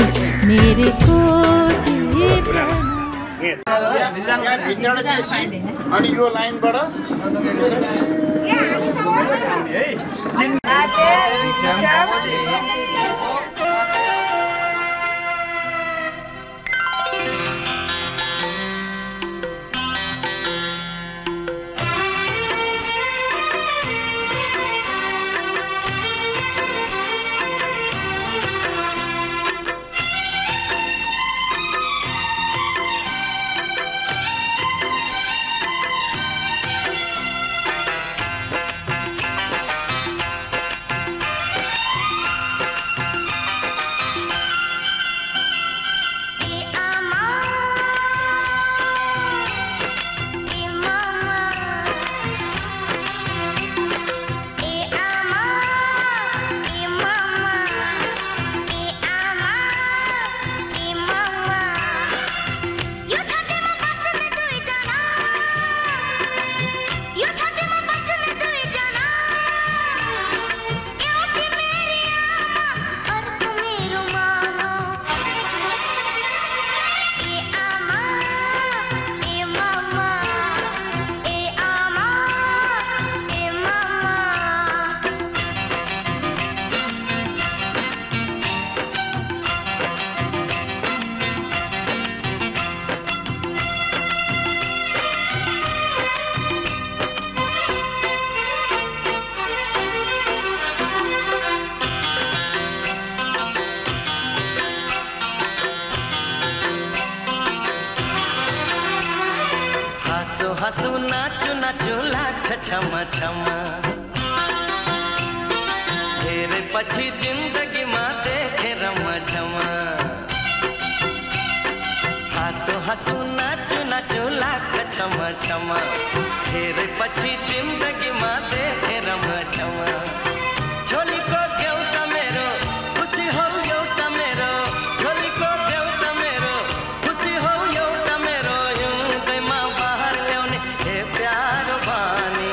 Speaker 13: मेरे कोटि प्रणाम।
Speaker 9: अनि यो लाइनबाट
Speaker 14: हँसू नाचू नाचू लाछ छम छम, तेरे पछि जिंदगी माँ देखे रम झम। हँसू हँसू नाचू नाचू लाछ छम छम, तेरे पछि जिंदगी माँ देखे रम झम। छोली को देउता मेरो खुसी हो एउटा मेरो, छोली को देउता मेरो खुसी हो एउटा मेरो, हिउँदैमा बाहर ल्याउने हे प्यारो बानी।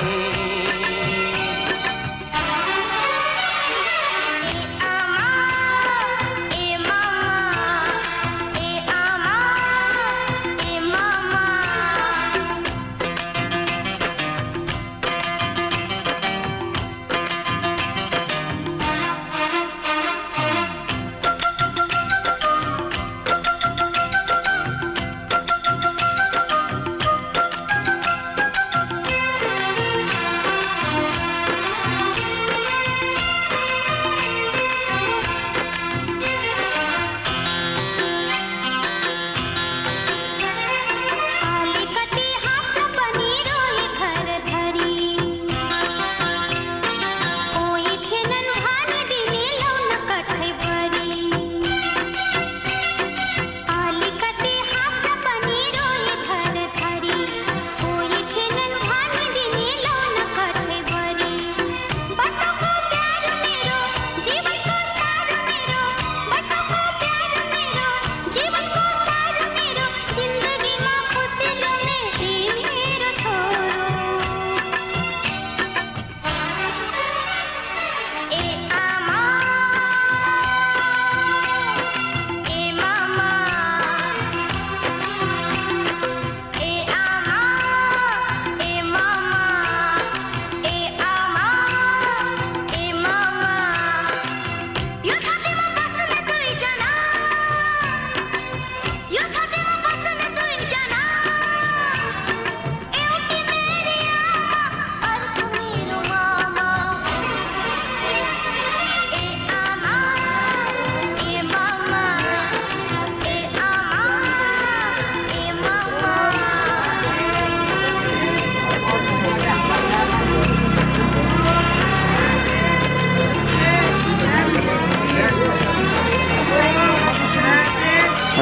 Speaker 1: ए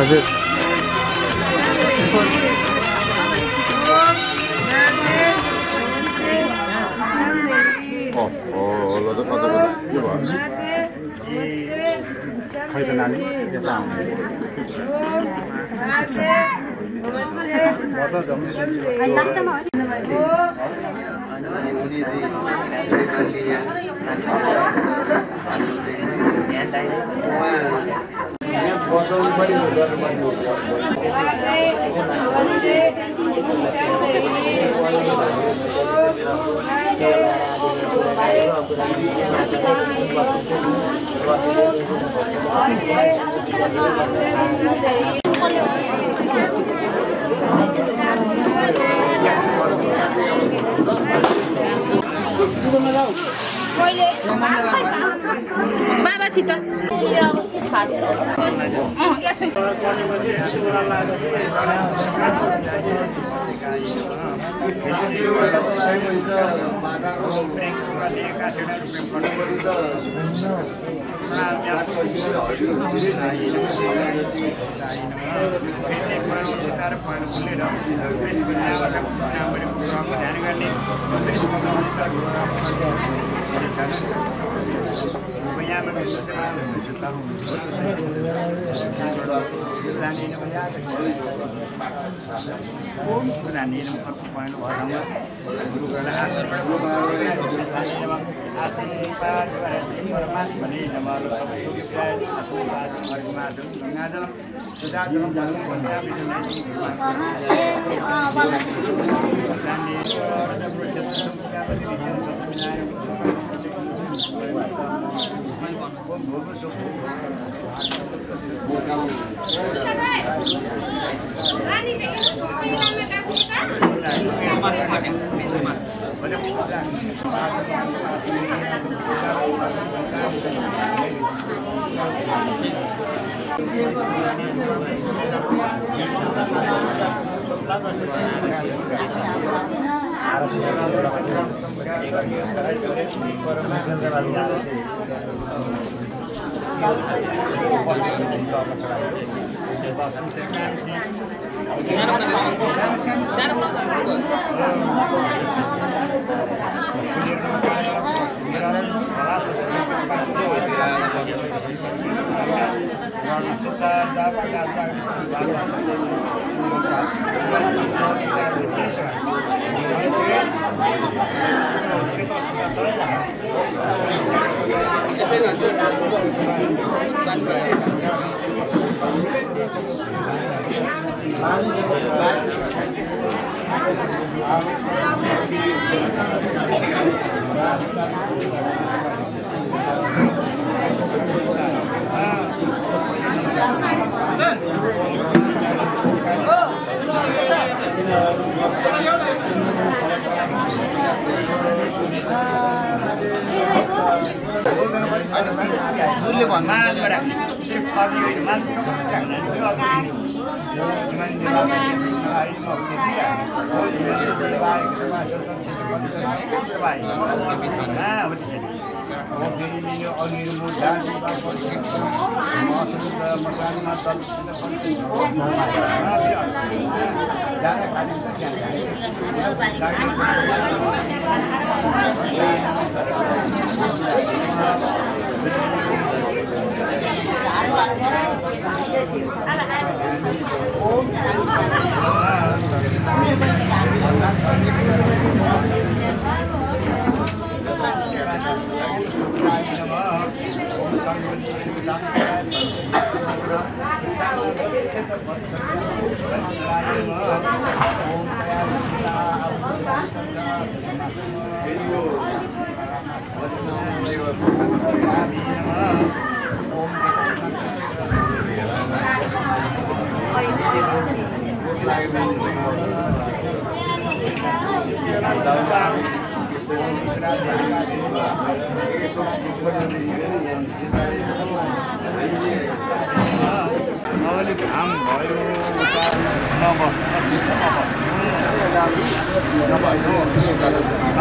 Speaker 5: हजुर
Speaker 8: बाबा छिटो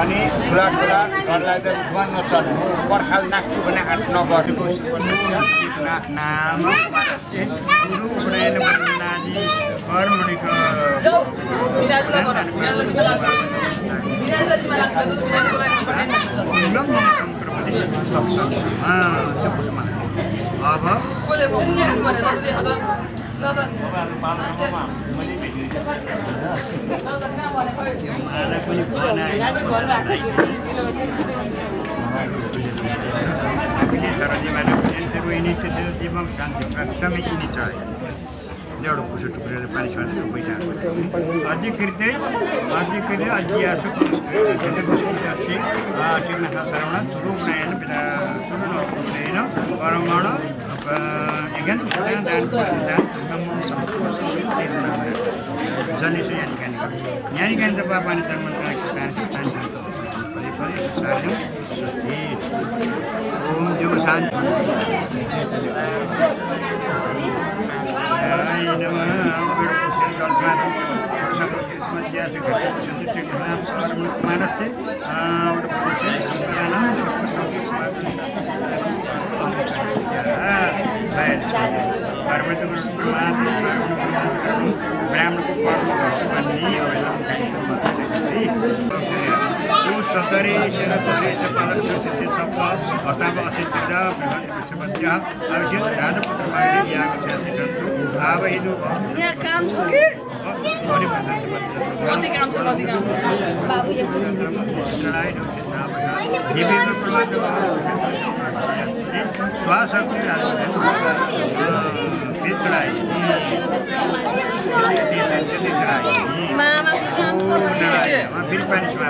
Speaker 2: अनि ठुला ठुला घरलाई त उहाँ नचल्नु पर्खाल नाक्छु भने हात नगरेको
Speaker 9: नाम गुरु उपनयन बन्नादि कर्मणिक अब दिवम शान्ति प्रक्षमे यिनी चढे एउटा पुसो टुक्रेर पानी छर्दै पैसा अधिकृतै अध्यास टिक्न सरवण रूपनयन रूपनयन परमण जनिसु यानिकानी त पानी ओम देव शान्ति सतरे शरतरे सपलक्षसे सप्त अथवा असिद्धा बृहस्पत्य आवश्यक राजपुत्र मायले याग शान्ति सन्तु आवहिदु यहाँ काम छ कि कति काम छ बाबु यो चलाइ दिव्यमा प्रमाण स्वाशक्ति चलाइ मामा काम छ फेरि पानी छ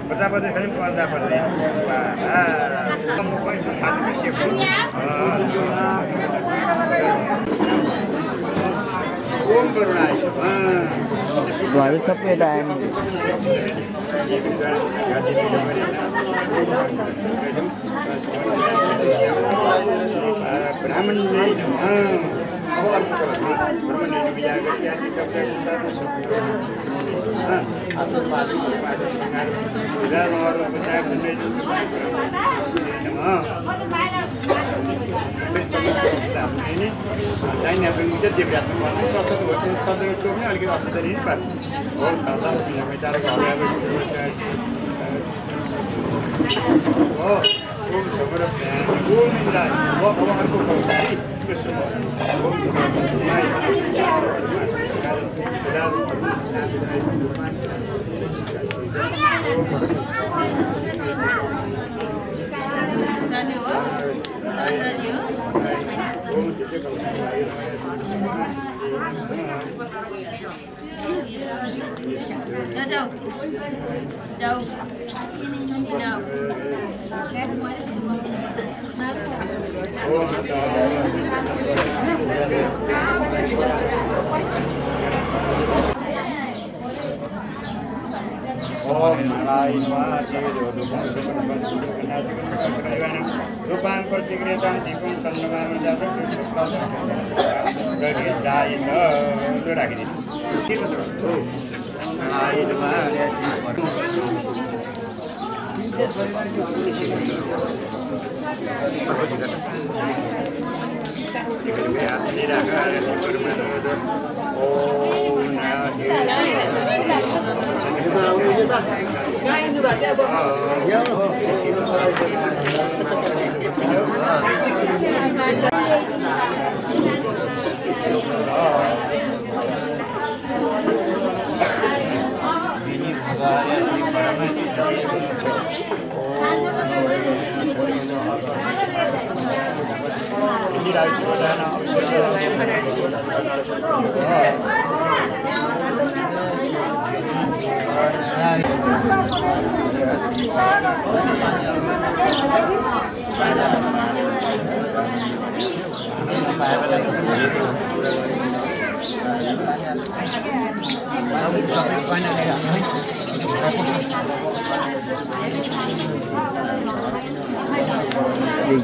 Speaker 9: प्रजापति खाली पर्दा पर्दै
Speaker 5: घरहरू सबै यता आयो
Speaker 9: ब्राह्मण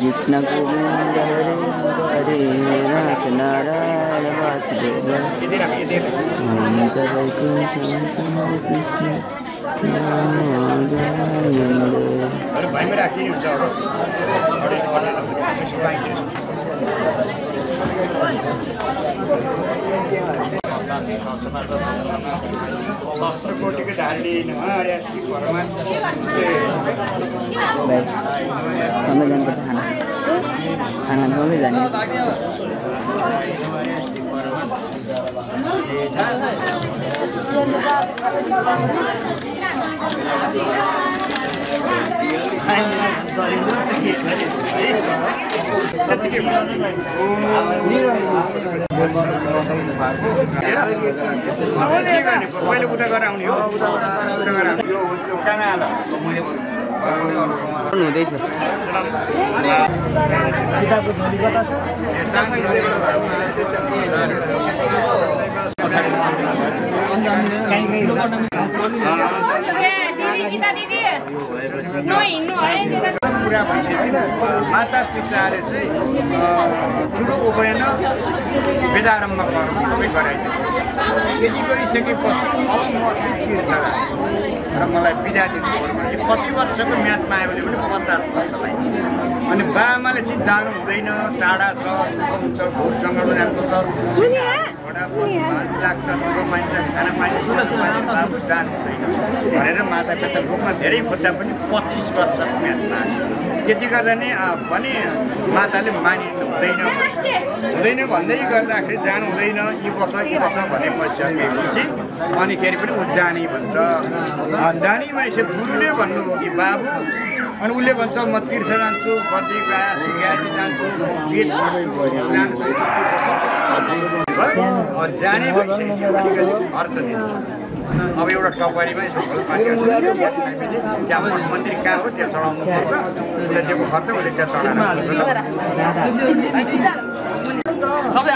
Speaker 5: कृष्ण गोविंद हरे हरे नाथ नारायण वासुदेव अनंत वैकुंठ कृष्ण
Speaker 9: शस्त्रकोटिको ढाल्ने नमार्या श्री परमात्मा
Speaker 5: समय जानुपर्छ खाना समय जाने
Speaker 9: पहिले उता गरेर आउने हो
Speaker 5: हुँदैछ किताबको झोली कता छ
Speaker 9: पुरा भइसकेपछि माता पिताले चाहिँ ठुलो उपनयन वेदारम्भ कर्म सबै गराइदियो। यति गरिसकेपछि अब म चाहिँ तीर्थ जान्छु र मलाई बिदा दिनु पर्यो भने कति वर्षको म्यादमा आयो भने पनि 50 वर्ष लाग्छ। अनि बाआमाले चाहिँ जानु हुँदैन, टाढा छ, हुन्छ, घोर जङ्गलमा जानुपर्छ, लाग्छ, मान्छे खाना पानी बाबु जानु हुँदैन भनेर माता पिता रूपमा धेरै खोज्दा पनि 25 वर्षको म्यादमा त्यति गर्दा नै भने माताले मानिनु हुँदैन भन्दै गर्दाखेरि जानु हुँदैन, यी वर्ष भने भइसकेपछि अनिखेरि पनि ऊ जाने भन्छ। जाने भनेपछि गुरुले भन्नुभयो कि बाबु, अनि उसले भन्छ म तीर्थ जान्छु, बद्री गया सिकाएर जान्छु, गीत जान्छु, जाने भइसकेपछि अर्थ दिनुहुन्छ। अब एउटा टपरीमा यसो पानी त्यहाँ मन्दिर कहाँ हो त्यहाँ चढाउनु पर्छ, उसले दिएको खर्च उसले त्यहाँ चढाएर सबै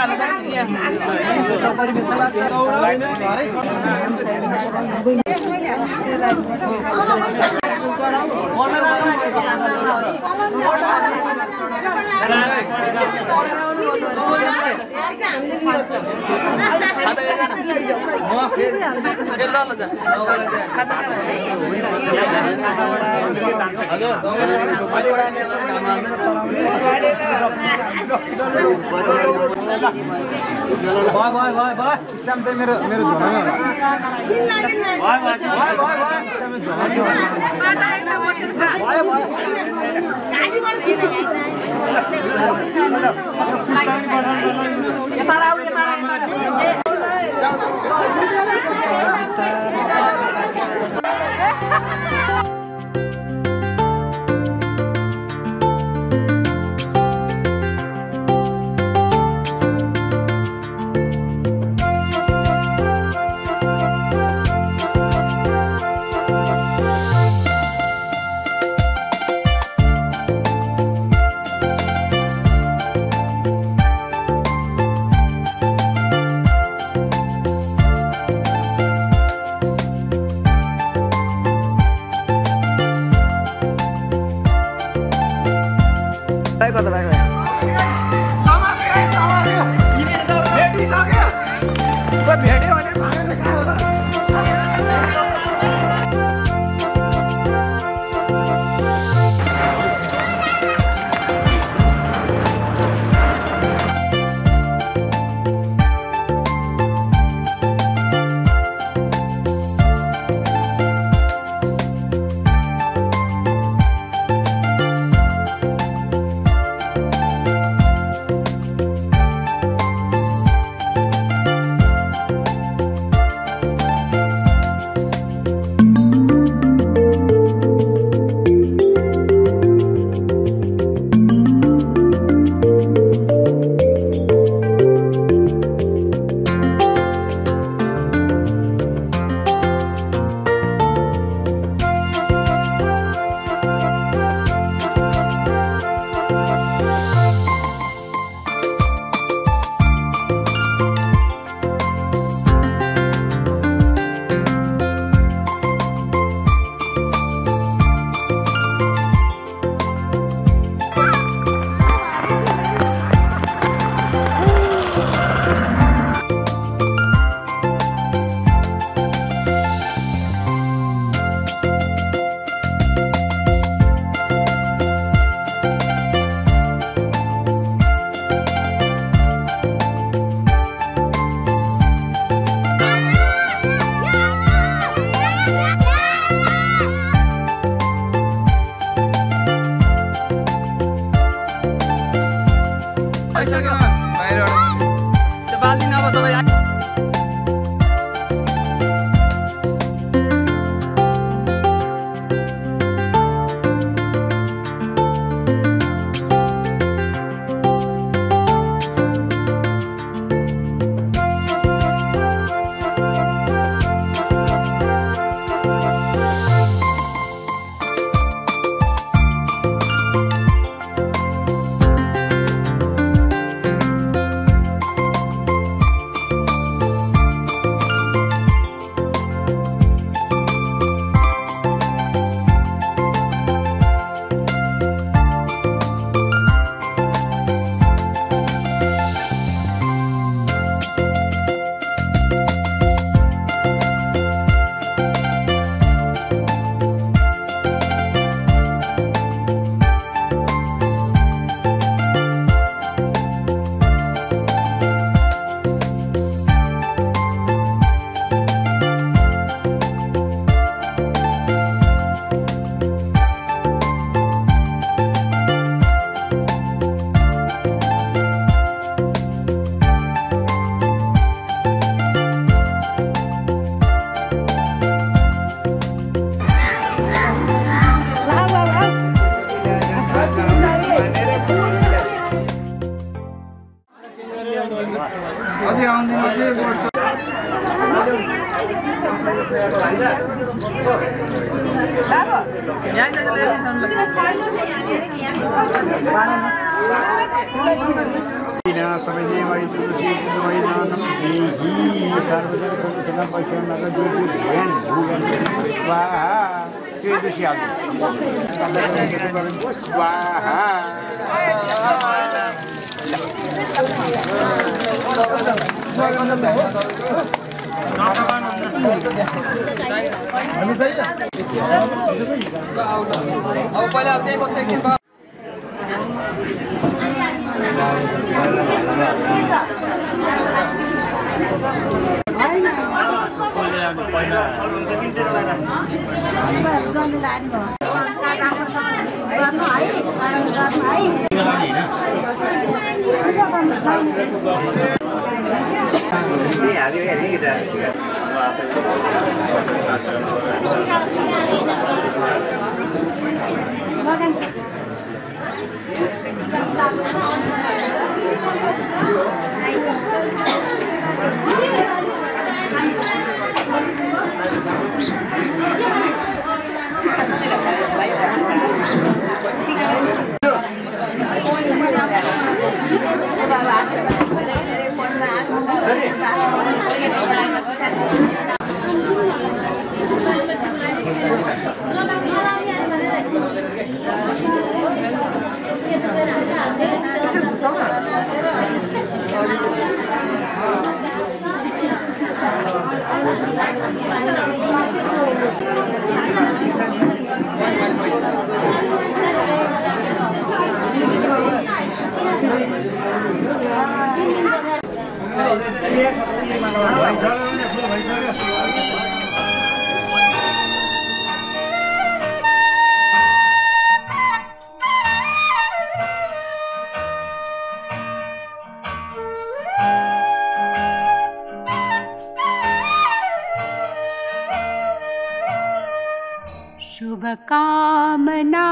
Speaker 15: शुभकामना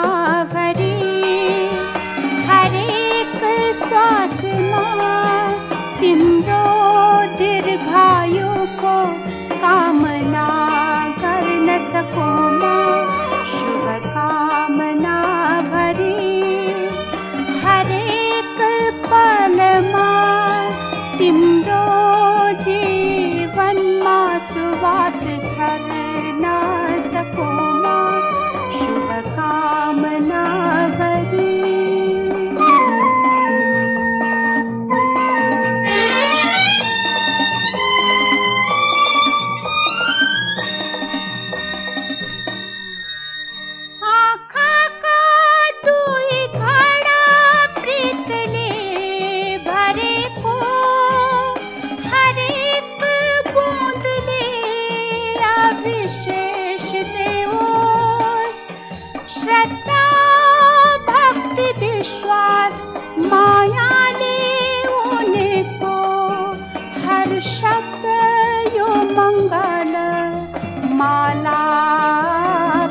Speaker 15: भरी हरेक श्वासमा तिम्रो दीर्घायुको कामना गर्न सकौँ। शुभकामना भरी हरेक पलमा तिम्रो जीवनमा सुवास छर्न सकौँ। शुभकामना भरी विश्वास मायाले उनको हर शब्द यो मङ्गल माला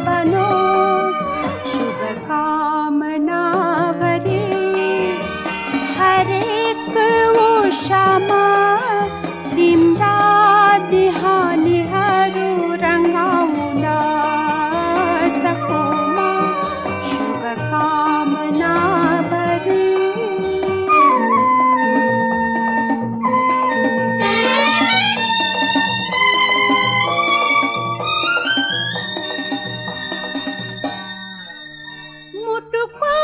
Speaker 15: बनोस् शुभकामना भरी हरेक ओषामा तिम्रा बिहानीहरू रङ्गाउन सकुमा शुभकामना भरी मुटुको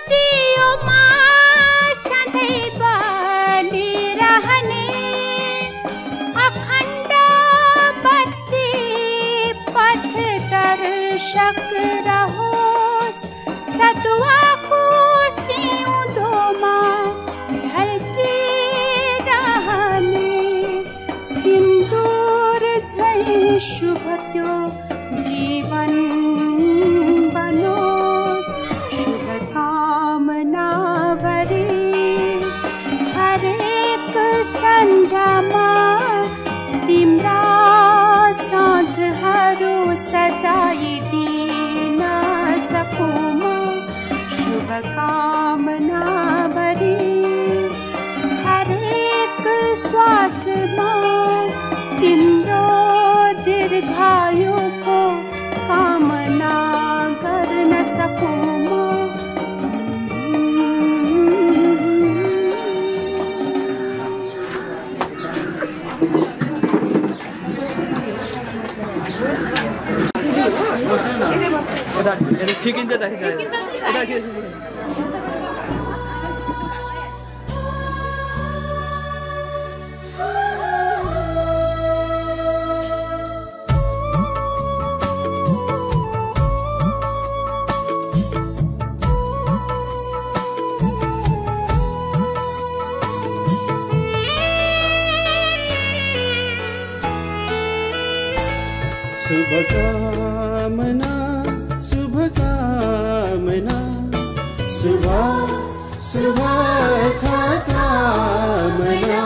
Speaker 15: दियोमा सधैँ बलिरहने अखण्ड बत्ती पथदर्शक रहोस् सतुवाको सिउँदोमा झल्किरहने सिन्दुर झैँ शुभ त्यो जीवन बनोस् शुभकामना भरी हरेक सन्ध्यामा तिम्रा साँझहरू सजाइदिन सकुमा शुभकामना भरी हरेक श्वासमा तिम्रो दीर्घायुको कामना गर्न सकुमा
Speaker 10: ठिकिन्छ
Speaker 16: शुभकामना शुभकामना शुभ शुभेच्छा कामना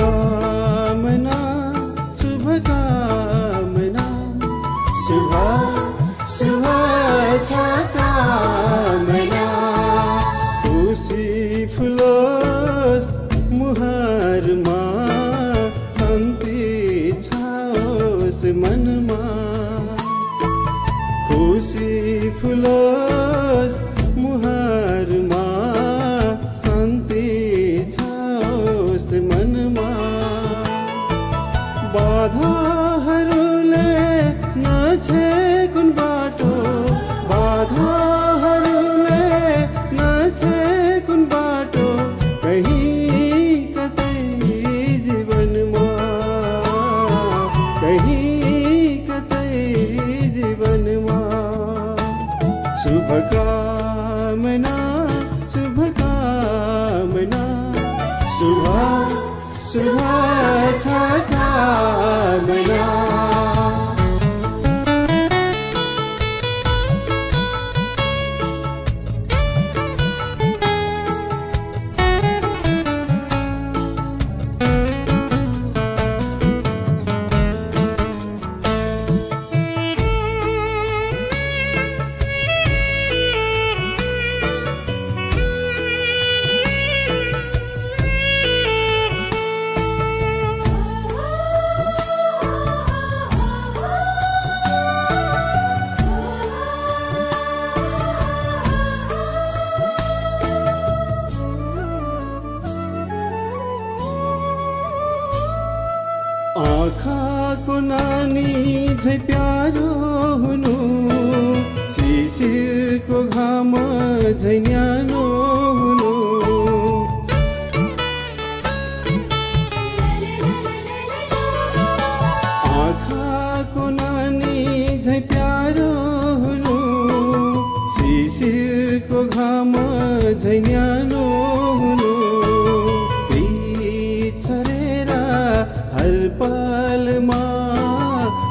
Speaker 16: शुभकामना शुभकामना शुभ शुभेच्छा कामना खुसी फुलोस् मुहारमा शान्ति छाओस् मनमा खुसी फुलोस् मुहारमा शान्ति छाओस् मनमा बाधाहरूले नछेकुन बाटो बाधाहरूले नछेकुन बाटो कहीं कतै जीवनमा कहीं कतै जीवनमा शुभकामना शुभकामना शुभ शुभेच्छा कामना आँखाको नानी झै प्यारो हुनु शिशिरको घाम झै न्यानो हुनु आँखाको नानी झै प्यारो हुनु शिशिरको घाम झै न्यानो हुनु हर पलमा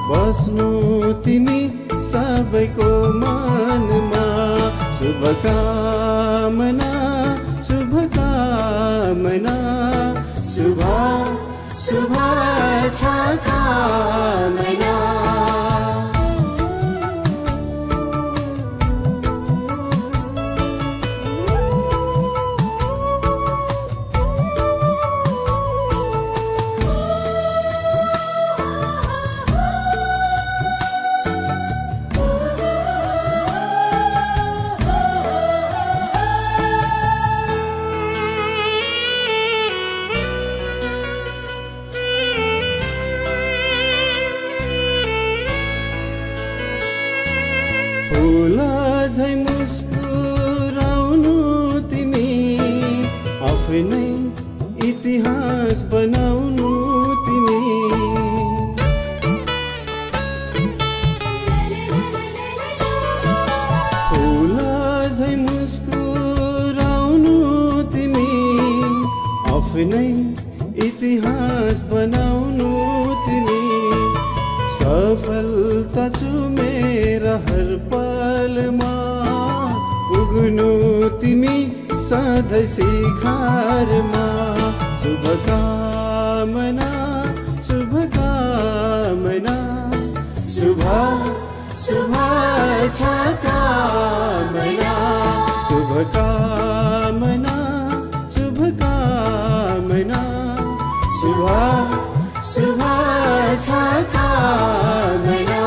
Speaker 16: बस्नु तिमी सबैको मनमा शुभकामना शुभकामना शुभ शुभ छ कामना झै मुस्कुराउनु तिमी आफ्नै इतिहास बनाउनु तिमी फुल झै मुस्कुराउनु तिमी आफ्नै इतिहास बनाउनु तिमी सफलता चुमेर हर पलमा पुग्नु तिमी सधैँ शिखरमा शुभकामना शुभकामना शुभ शुभ छ कामना शुभकामना शुभकामना शुभ शुभ छ कामना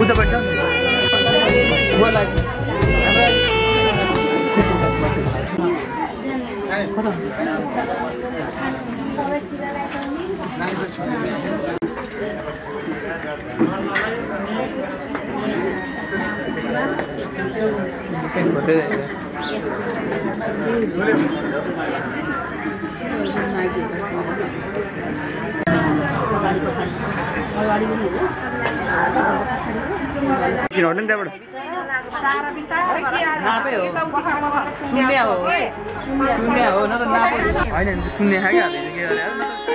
Speaker 10: उताबाट मलाई किन त्यहाँबाट नापै हो शून्य हो शून्य हो न त नापै होइन शून्य खायो के गरे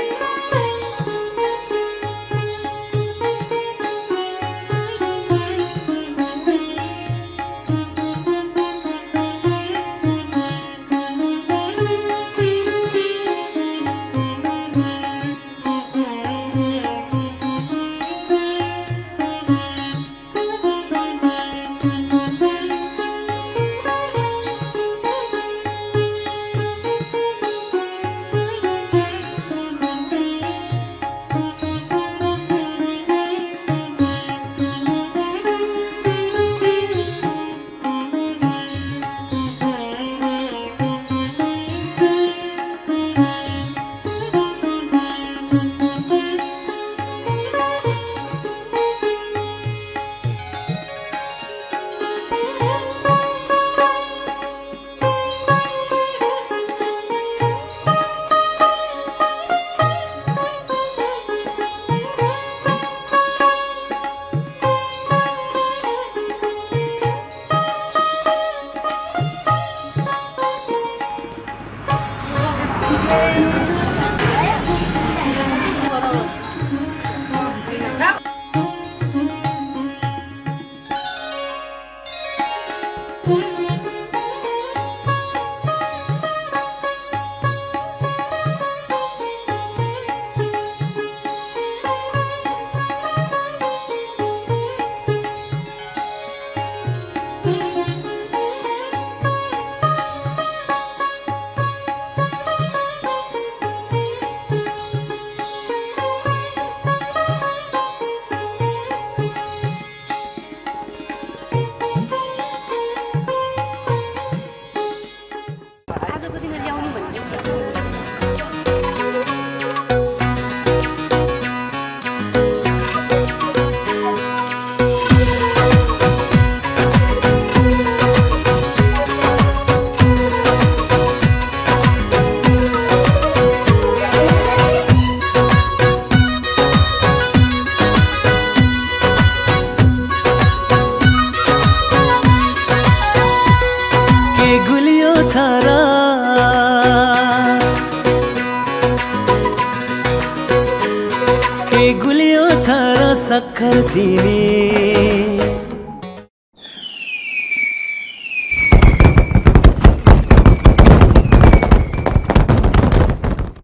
Speaker 17: छ र सक्खर चिनी